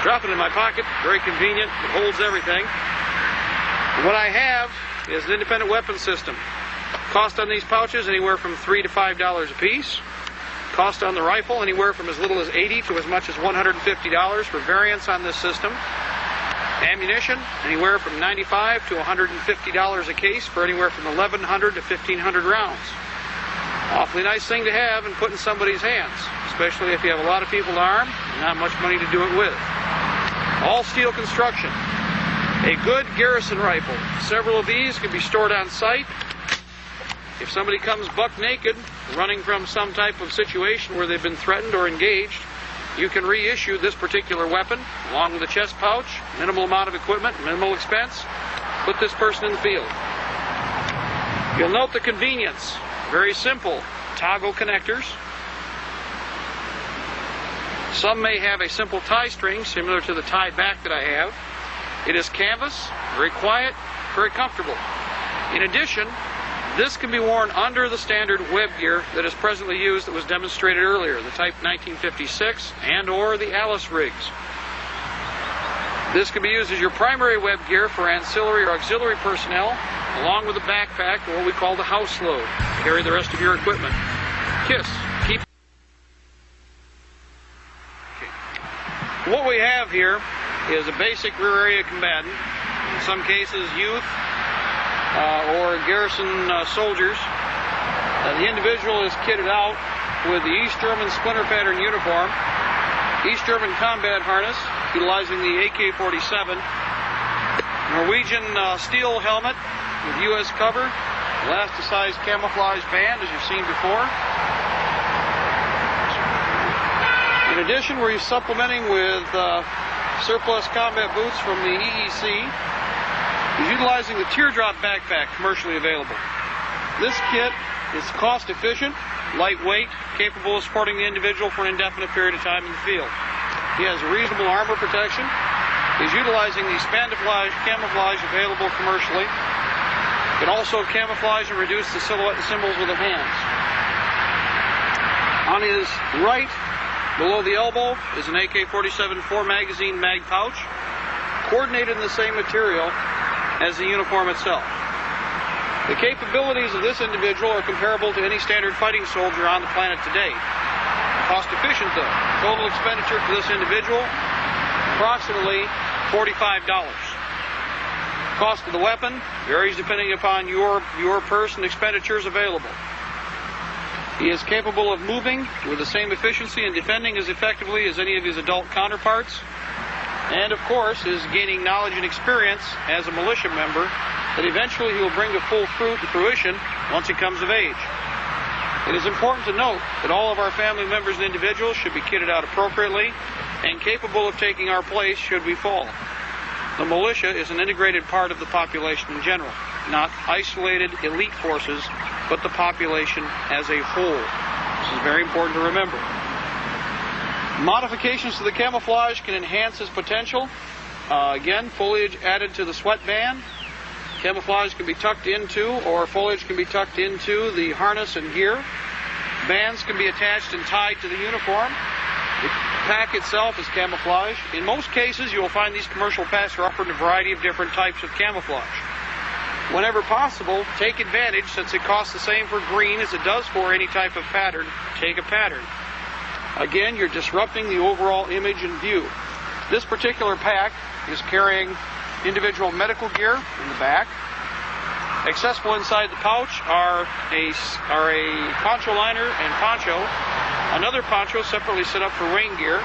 Drop it in my pocket, very convenient, it holds everything. And what I have is an independent weapon system. Cost on these pouches anywhere from $3 to $5 a piece. Cost on the rifle anywhere from as little as $80 to as much as $150 for variants on this system. Ammunition anywhere from $95 to $150 a case for anywhere from 1,100 to 1,500 rounds. Awfully nice thing to have and put in somebody's hands, especially if you have a lot of people to arm and not much money to do it with. All steel construction. A good garrison rifle. Several of these can be stored on site. If somebody comes buck naked, running from some type of situation where they've been threatened or engaged, you can reissue this particular weapon along with a chest pouch, minimal amount of equipment, minimal expense. Put this person in the field. You'll note the convenience. Very simple. Toggle connectors. Some may have a simple tie string similar to the tie back that I have. It is canvas, very quiet, very comfortable. In addition, this can be worn under the standard web gear that is presently used that was demonstrated earlier, the Type 1956 and or the Alice rigs. This can be used as your primary web gear for ancillary or auxiliary personnel, along with a backpack or what we call the house load. Carry the rest of your equipment. KISS. Keep. Okay. What we have here is a basic rear area combatant, in some cases youth, or garrison soldiers. The individual is kitted out with the East German splinter pattern uniform, East German combat harness, utilizing the AK-47, Norwegian steel helmet with U.S. cover, elasticized camouflage band as you've seen before. In addition, we're supplementing with surplus combat boots from the EEC. Is utilizing the teardrop backpack commercially available. This kit is cost efficient, lightweight, capable of supporting the individual for an indefinite period of time in the field. He has reasonable armor protection. He's utilizing the camouflage available commercially. Can also camouflage and reduce the silhouette and symbols with the hands. On his right, below the elbow, is an AK-47 4-magazine mag pouch, coordinated in the same material as the uniform itself. The capabilities of this individual are comparable to any standard fighting soldier on the planet today. Cost efficient though. Total expenditure for this individual, approximately $45. Cost of the weapon varies depending upon your purse and expenditures available. He is capable of moving with the same efficiency and defending as effectively as any of his adult counterparts. And, of course, is gaining knowledge and experience as a militia member that eventually he will bring to full fruition once he comes of age. It is important to note that all of our family members and individuals should be kitted out appropriately and capable of taking our place should we fall. The militia is an integrated part of the population in general, not isolated elite forces, but the population as a whole. This is very important to remember. Modifications to the camouflage can enhance its potential. Again, foliage added to the sweatband. Camouflage can be tucked into, or foliage can be tucked into the harness and gear. Bands can be attached and tied to the uniform. The pack itself is camouflage. In most cases, you will find these commercial packs are offered in a variety of different types of camouflage. Whenever possible, take advantage, since it costs the same for green as it does for any type of pattern. Take a pattern. Again, you're disrupting the overall image and view. This particular pack is carrying individual medical gear in the back. Accessible inside the pouch are a poncho liner and poncho, another poncho separately set up for rain gear,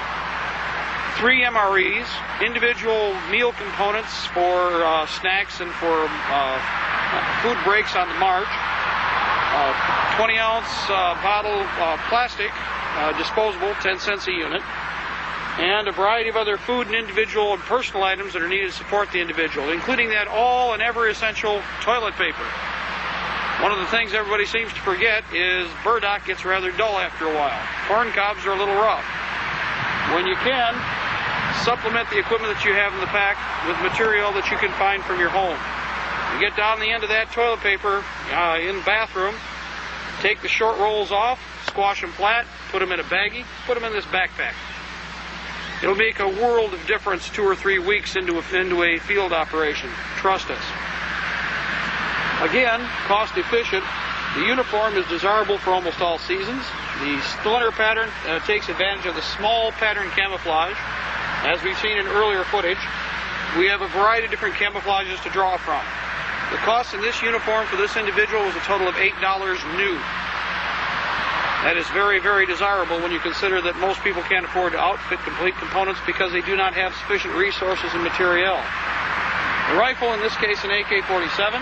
3 MREs, individual meal components for snacks and for food breaks on the march, 20-ounce bottle plastic, disposable, 10 cents a unit, and a variety of other food and individual and personal items that are needed to support the individual, including that all and ever essential toilet paper. One of the things everybody seems to forget is burdock gets rather dull after a while. Corn cobs are a little rough. When you can, supplement the equipment that you have in the pack with material that you can find from your home. You get down the end of that toilet paper in the bathroom, take the short rolls off, squash them flat, put them in a baggie, put them in this backpack. It'll make a world of difference 2 or 3 weeks into a field operation. Trust us. Again, cost efficient. The uniform is desirable for almost all seasons. The splinter pattern takes advantage of the small pattern camouflage. As we've seen in earlier footage, we have a variety of different camouflages to draw from. The cost in this uniform for this individual was a total of $8 new. That is very, very desirable when you consider that most people can't afford to outfit complete components because they do not have sufficient resources and materiel. The rifle, in this case an AK-47,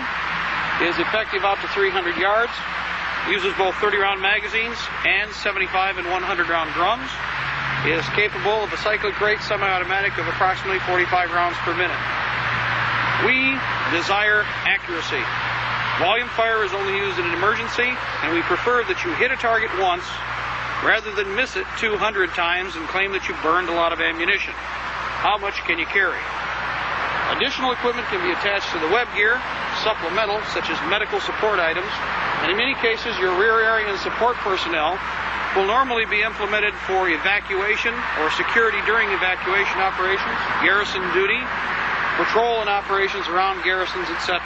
is effective out to 300 yards, uses both 30-round magazines and 75 and 100-round drums, is capable of a cyclic rate semi-automatic of approximately 45 rounds per minute. We desire accuracy. Volume fire is only used in an emergency, and we prefer that you hit a target once rather than miss it 200 times and claim that you burned a lot of ammunition. How much can you carry? Additional equipment can be attached to the web gear, supplemental, such as medical support items, and in many cases your rear area and support personnel will normally be implemented for evacuation or security during evacuation operations, garrison duty, patrol and operations around garrisons, etc.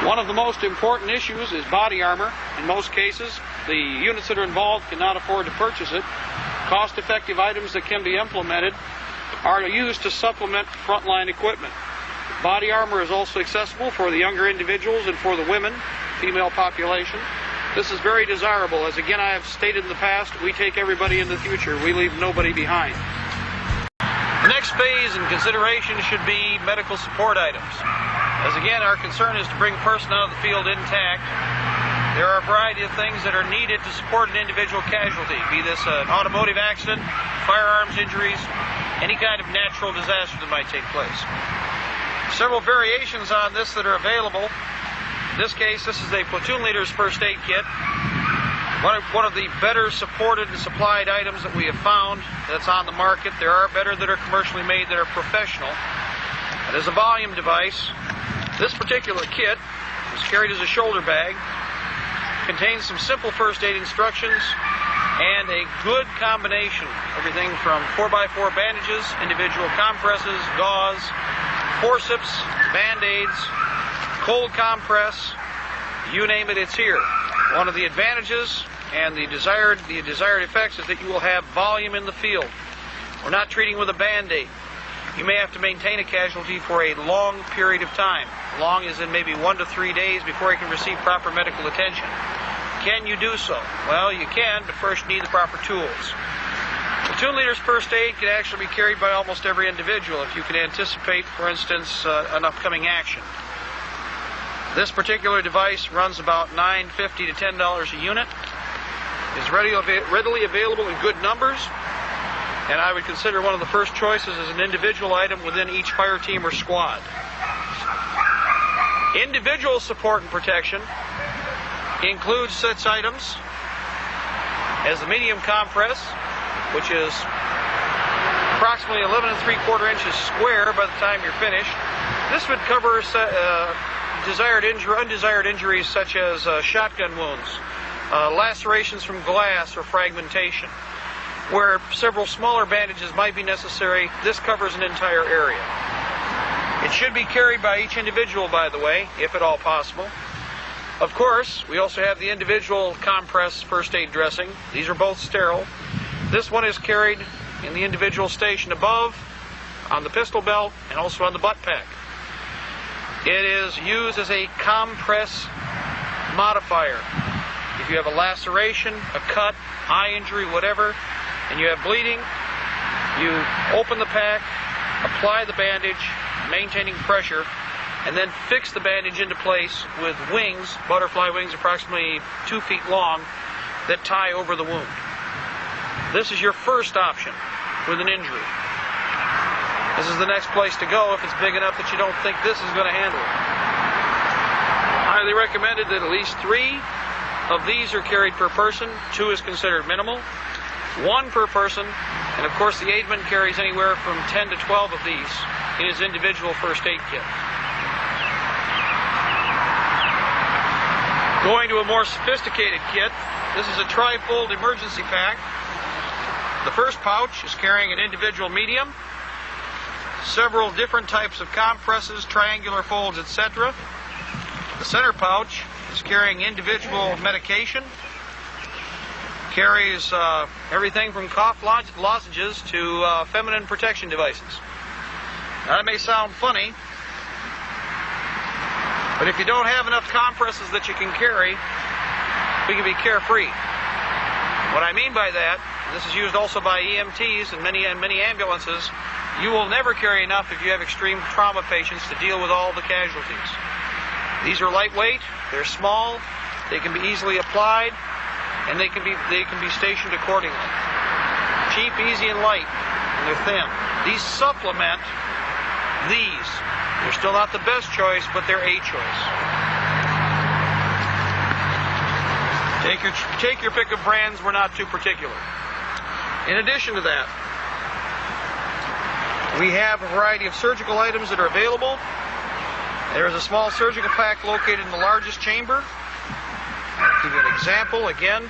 One of the most important issues is body armor. In most cases, the units that are involved cannot afford to purchase it. Cost-effective items that can be implemented are used to supplement frontline equipment. Body armor is also accessible for the younger individuals and for the women, female population. This is very desirable. As again I have stated in the past, we take everybody into the future. We leave nobody behind. The next phase in consideration should be medical support items. As again, our concern is to bring a person out of the field intact. There are a variety of things that are needed to support an individual casualty, be this an automotive accident, firearms injuries, any kind of natural disaster that might take place. Several variations on this that are available. In this case, this is a platoon leader's first aid kit. One of the better supported and supplied items that we have found that's on the market. There are better that are commercially made that are professional. It is a volume device. This particular kit is carried as a shoulder bag, contains some simple first aid instructions, and a good combination. Everything from 4x4 bandages, individual compresses, gauze, forceps, band-aids, cold compress, you name it, it's here. One of the advantages and the desired effects is that you will have volume in the field. We're not treating with a band-aid. You may have to maintain a casualty for a long period of time. Long as in maybe 1 to 3 days before you can receive proper medical attention. Can you do so? Well, you can, but first you need the proper tools. Platoon leader's first aid can actually be carried by almost every individual if you can anticipate, for instance, an upcoming action. This particular device runs about $9.50 to $10 a unit. Is readily available in good numbers, and I would consider one of the first choices as an individual item within each fire team or squad. Individual support and protection includes such items as the medium compress, which is approximately 11 3/4 inches square by the time you're finished. This would cover undesired injuries such as shotgun wounds, lacerations from glass or fragmentation. Where several smaller bandages might be necessary, this covers an entire area. It should be carried by each individual, by the way, if at all possible. Of course, we also have the individual compress first aid dressing. These are both sterile. This one is carried in the individual station above, on the pistol belt, and also on the butt pack. It is used as a compress modifier. If you have a laceration, a cut, eye injury, whatever, and you have bleeding, you open the pack, apply the bandage, maintaining pressure, and then fix the bandage into place with wings, butterfly wings approximately 2 feet long, that tie over the wound. This is your first option with an injury. This is the next place to go if it's big enough that you don't think this is going to handle it. Highly recommended that at least 3 of these are carried per person. 2 is considered minimal. 1 per person, and of course the aidman carries anywhere from 10 to 12 of these in his individual first aid kit. Going to a more sophisticated kit, this is a tri-fold emergency pack. The first pouch is carrying an individual medium, several different types of compresses, triangular folds, etc. The center pouch is carrying individual medication, carries everything from cough lozenges to feminine protection devices. Now, that may sound funny, but if you don't have enough compresses that you can carry, we can be carefree. What I mean by that, this is used also by EMTs and many ambulances, you will never carry enough if you have extreme trauma patients to deal with all the casualties. These are lightweight, they're small, they can be easily applied, and they can be stationed accordingly. Cheap, easy, and light, and they're thin. These supplement these. They're still not the best choice, but they're a choice. Take your pick of brands. We're not too particular. In addition to that, we have a variety of surgical items that are available. There is a small surgical pack located in the largest chamber. I'll give you an example. Again,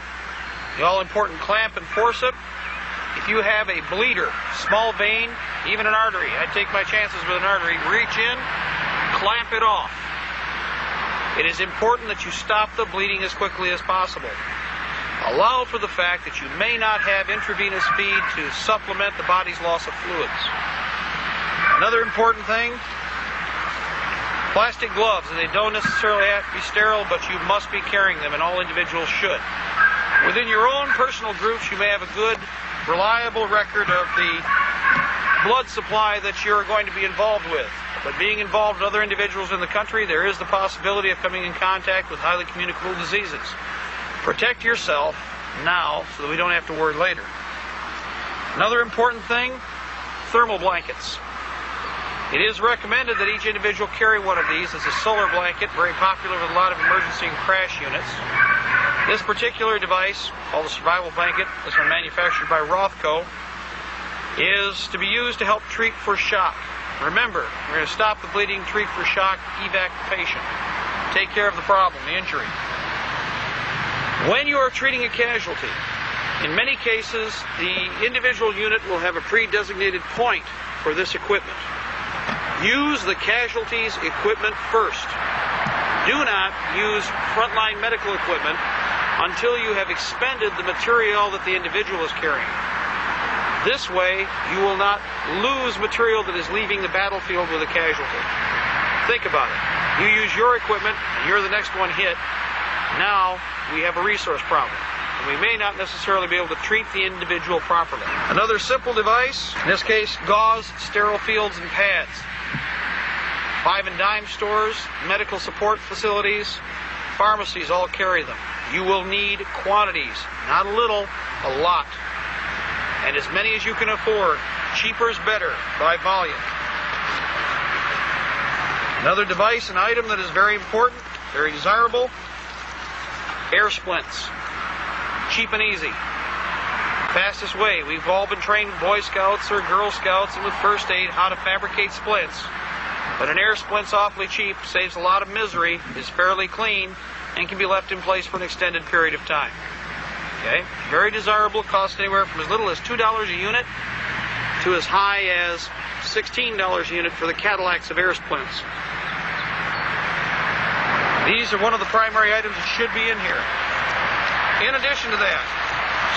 the all-important clamp and forceps. If you have a bleeder, small vein, even an artery, I'd take my chances with an artery. Reach in, clamp it off. It is important that you stop the bleeding as quickly as possible. Allow for the fact that you may not have intravenous feed to supplement the body's loss of fluids. Another important thing, plastic gloves. They don't necessarily have to be sterile, but you must be carrying them, and all individuals should. Within your own personal groups, you may have a good, reliable record of the blood supply that you're going to be involved with. But being involved with other individuals in the country, there is the possibility of coming in contact with highly communicable diseases. Protect yourself now so that we don't have to worry later. Another important thing, thermal blankets. It is recommended that each individual carry one of these. It's a solar blanket, very popular with a lot of emergency and crash units. This particular device, called the survival blanket, this one manufactured by Rothco, is to be used to help treat for shock. Remember, we're going to stop the bleeding, treat for shock, evac the patient. Take care of the problem, the injury. When you are treating a casualty, in many cases, the individual unit will have a pre-designated point for this equipment. Use the casualty's equipment first. Do not use frontline medical equipment until you have expended the material that the individual is carrying. This way, you will not lose material that is leaving the battlefield with a casualty. Think about it. You use your equipment, and you're the next one hit. Now, we have a resource problem. And we may not necessarily be able to treat the individual properly. Another simple device, in this case, gauze, sterile fields, and pads. 5 and dime stores, medical support facilities, pharmacies all carry them. You will need quantities, not a little, a lot. And as many as you can afford. Cheaper is better by volume. Another device, an item that is very important, very desirable, air splints. Cheap and easy. Fastest way. We've all been trained with Boy Scouts or Girl Scouts and with first aid how to fabricate splints. But an air splint's awfully cheap, saves a lot of misery, is fairly clean, and can be left in place for an extended period of time. Okay? Very desirable, costs anywhere from as little as $2 a unit to as high as $16 a unit for the Cadillac Severus splints. These are one of the primary items that should be in here. In addition to that,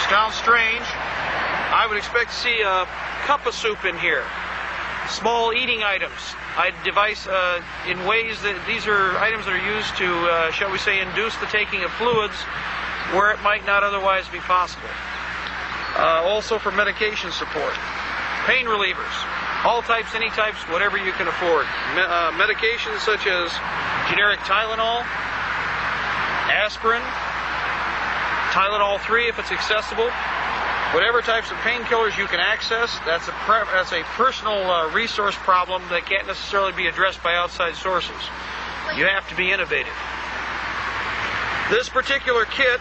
sounds strange, I would expect to see a cup of soup in here. Small eating items. I devise in ways that these are items that are used to, shall we say, induce the taking of fluids where it might not otherwise be possible. Also for medication support. Pain relievers. All types, any types, whatever you can afford. Medications such as generic Tylenol, aspirin, Tylenol 3 if it's accessible. Whatever types of painkillers you can access, that's a personal resource problem that can't necessarily be addressed by outside sources. You have to be innovative. This particular kit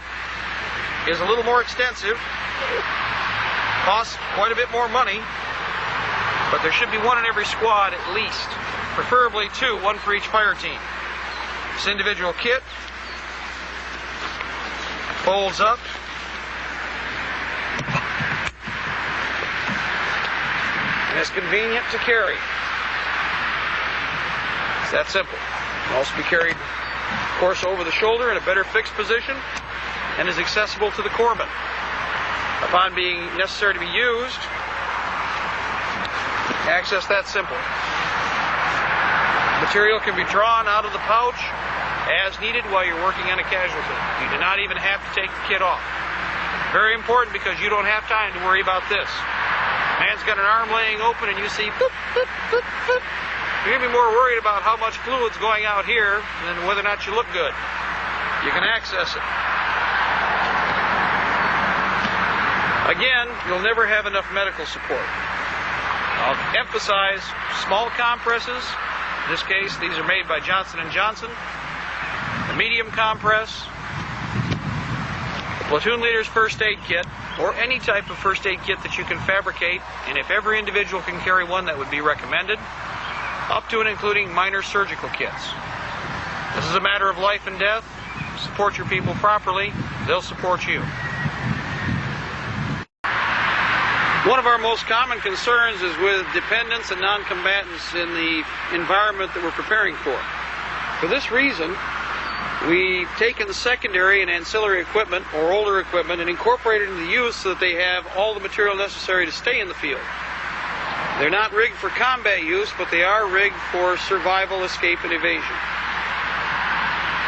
is a little more extensive, costs quite a bit more money, but there should be one in every squad at least, preferably two, one for each fire team. This individual kit folds up. And it's convenient to carry. It's that simple. It can also be carried, of course, over the shoulder in a better fixed position and is accessible to the corpsman. Upon being necessary to be used, access that simple. Material can be drawn out of the pouch as needed while you're working on a casualty. You do not even have to take the kit off. Very important because you don't have time to worry about this. Man's got an arm laying open and you see boop, boop, boop, boop. You're going to be more worried about how much fluid's going out here than whether or not you look good. You can access it. Again, you'll never have enough medical support. I'll emphasize small compresses. In this case, these are made by Johnson & Johnson. The medium compress, the platoon leader's first aid kit, or any type of first aid kit that you can fabricate, and if every individual can carry one, that would be recommended, up to and including minor surgical kits. This is a matter of life and death. Support your people properly, they'll support you. One of our most common concerns is with dependents and non-combatants in the environment that we're preparing for. For this reason, we've taken the secondary and ancillary equipment, or older equipment, and incorporated it into use so that they have all the material necessary to stay in the field. They're not rigged for combat use, but they are rigged for survival, escape, and evasion.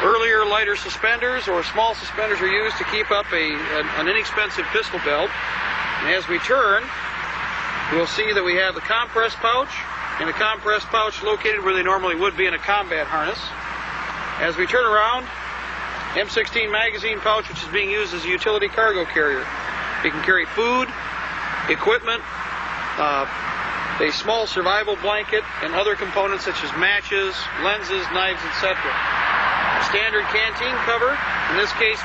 Earlier, lighter suspenders or small suspenders are used to keep up an inexpensive pistol belt. And as we turn, we'll see that we have the compress pouch, and the compress pouch located where they normally would be in a combat harness. As we turn around, M16 magazine pouch, which is being used as a utility cargo carrier. You can carry food, equipment, a small survival blanket, and other components such as matches, lenses, knives, etc. A standard canteen cover, in this case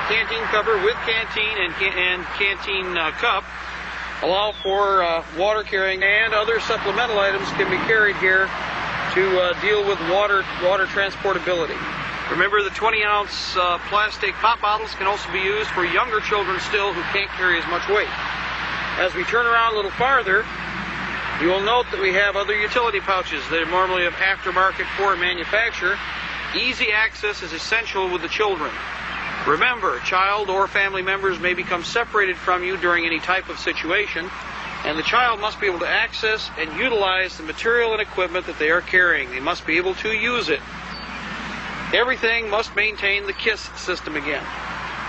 canteen cover with canteen and canteen cup, allow for water carrying, and other supplemental items can be carried here to deal with water transportability. Remember, the 20-ounce plastic pop bottles can also be used for younger children still who can't carry as much weight. As we turn around a little farther, you will note that we have other utility pouches that are normally of aftermarket foreign manufacture. Easy access is essential with the children. Remember, child or family members may become separated from you during any type of situation, and the child must be able to access and utilize the material and equipment that they are carrying. They must be able to use it. Everything must maintain the KISS system again.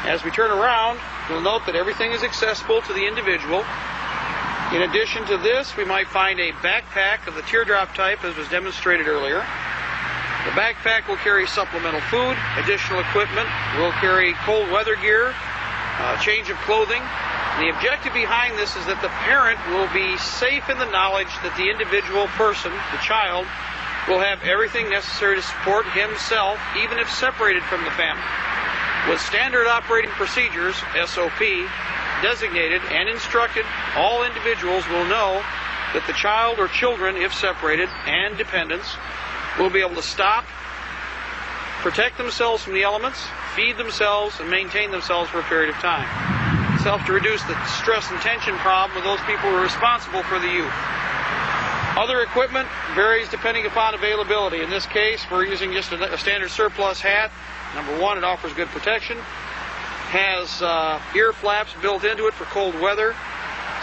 As we turn around, you'll note that everything is accessible to the individual. In addition to this, we might find a backpack of the teardrop type, as was demonstrated earlier. The backpack will carry supplemental food, additional equipment, will carry cold weather gear, change of clothing. And the objective behind this is that the parent will be safe in the knowledge that the individual person, the child, will have everything necessary to support himself, even if separated from the family. With standard operating procedures, SOP, designated and instructed, all individuals will know that the child or children, if separated, and dependents, will be able to stop, protect themselves from the elements, feed themselves, and maintain themselves for a period of time. This helps to reduce the stress and tension problem with those people who are responsible for the youth. Other equipment varies depending upon availability. In this case, we're using just a standard surplus hat. Number one, it offers good protection. Has ear flaps built into it for cold weather.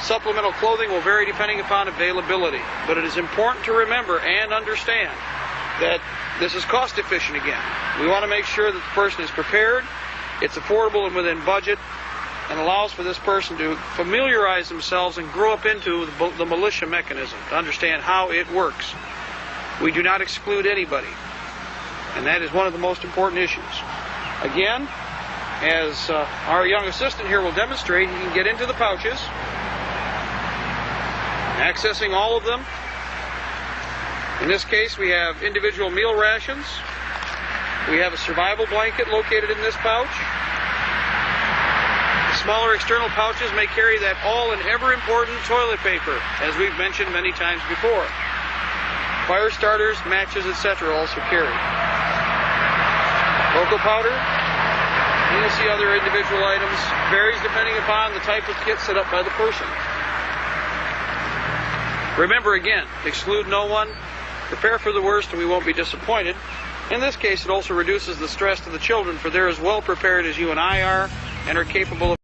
Supplemental clothing will vary depending upon availability. But it is important to remember and understand that this is cost efficient again. We want to make sure that the person is prepared, it's affordable and within budget, and allows for this person to familiarize themselves and grow up into the militia mechanism, to understand how it works. We do not exclude anybody, and that is one of the most important issues. Again, as our young assistant here will demonstrate, he can get into the pouches, accessing all of them. In this case, we have individual meal rations. We have a survival blanket located in this pouch. Smaller external pouches may carry that all and ever important toilet paper, as we've mentioned many times before. Fire starters, matches, etc. also carried. Cocoa powder, and you'll see other individual items, varies depending upon the type of kit set up by the person. Remember again, exclude no one, prepare for the worst and we won't be disappointed. In this case, it also reduces the stress to the children, for they're as well prepared as you and I are and are capable of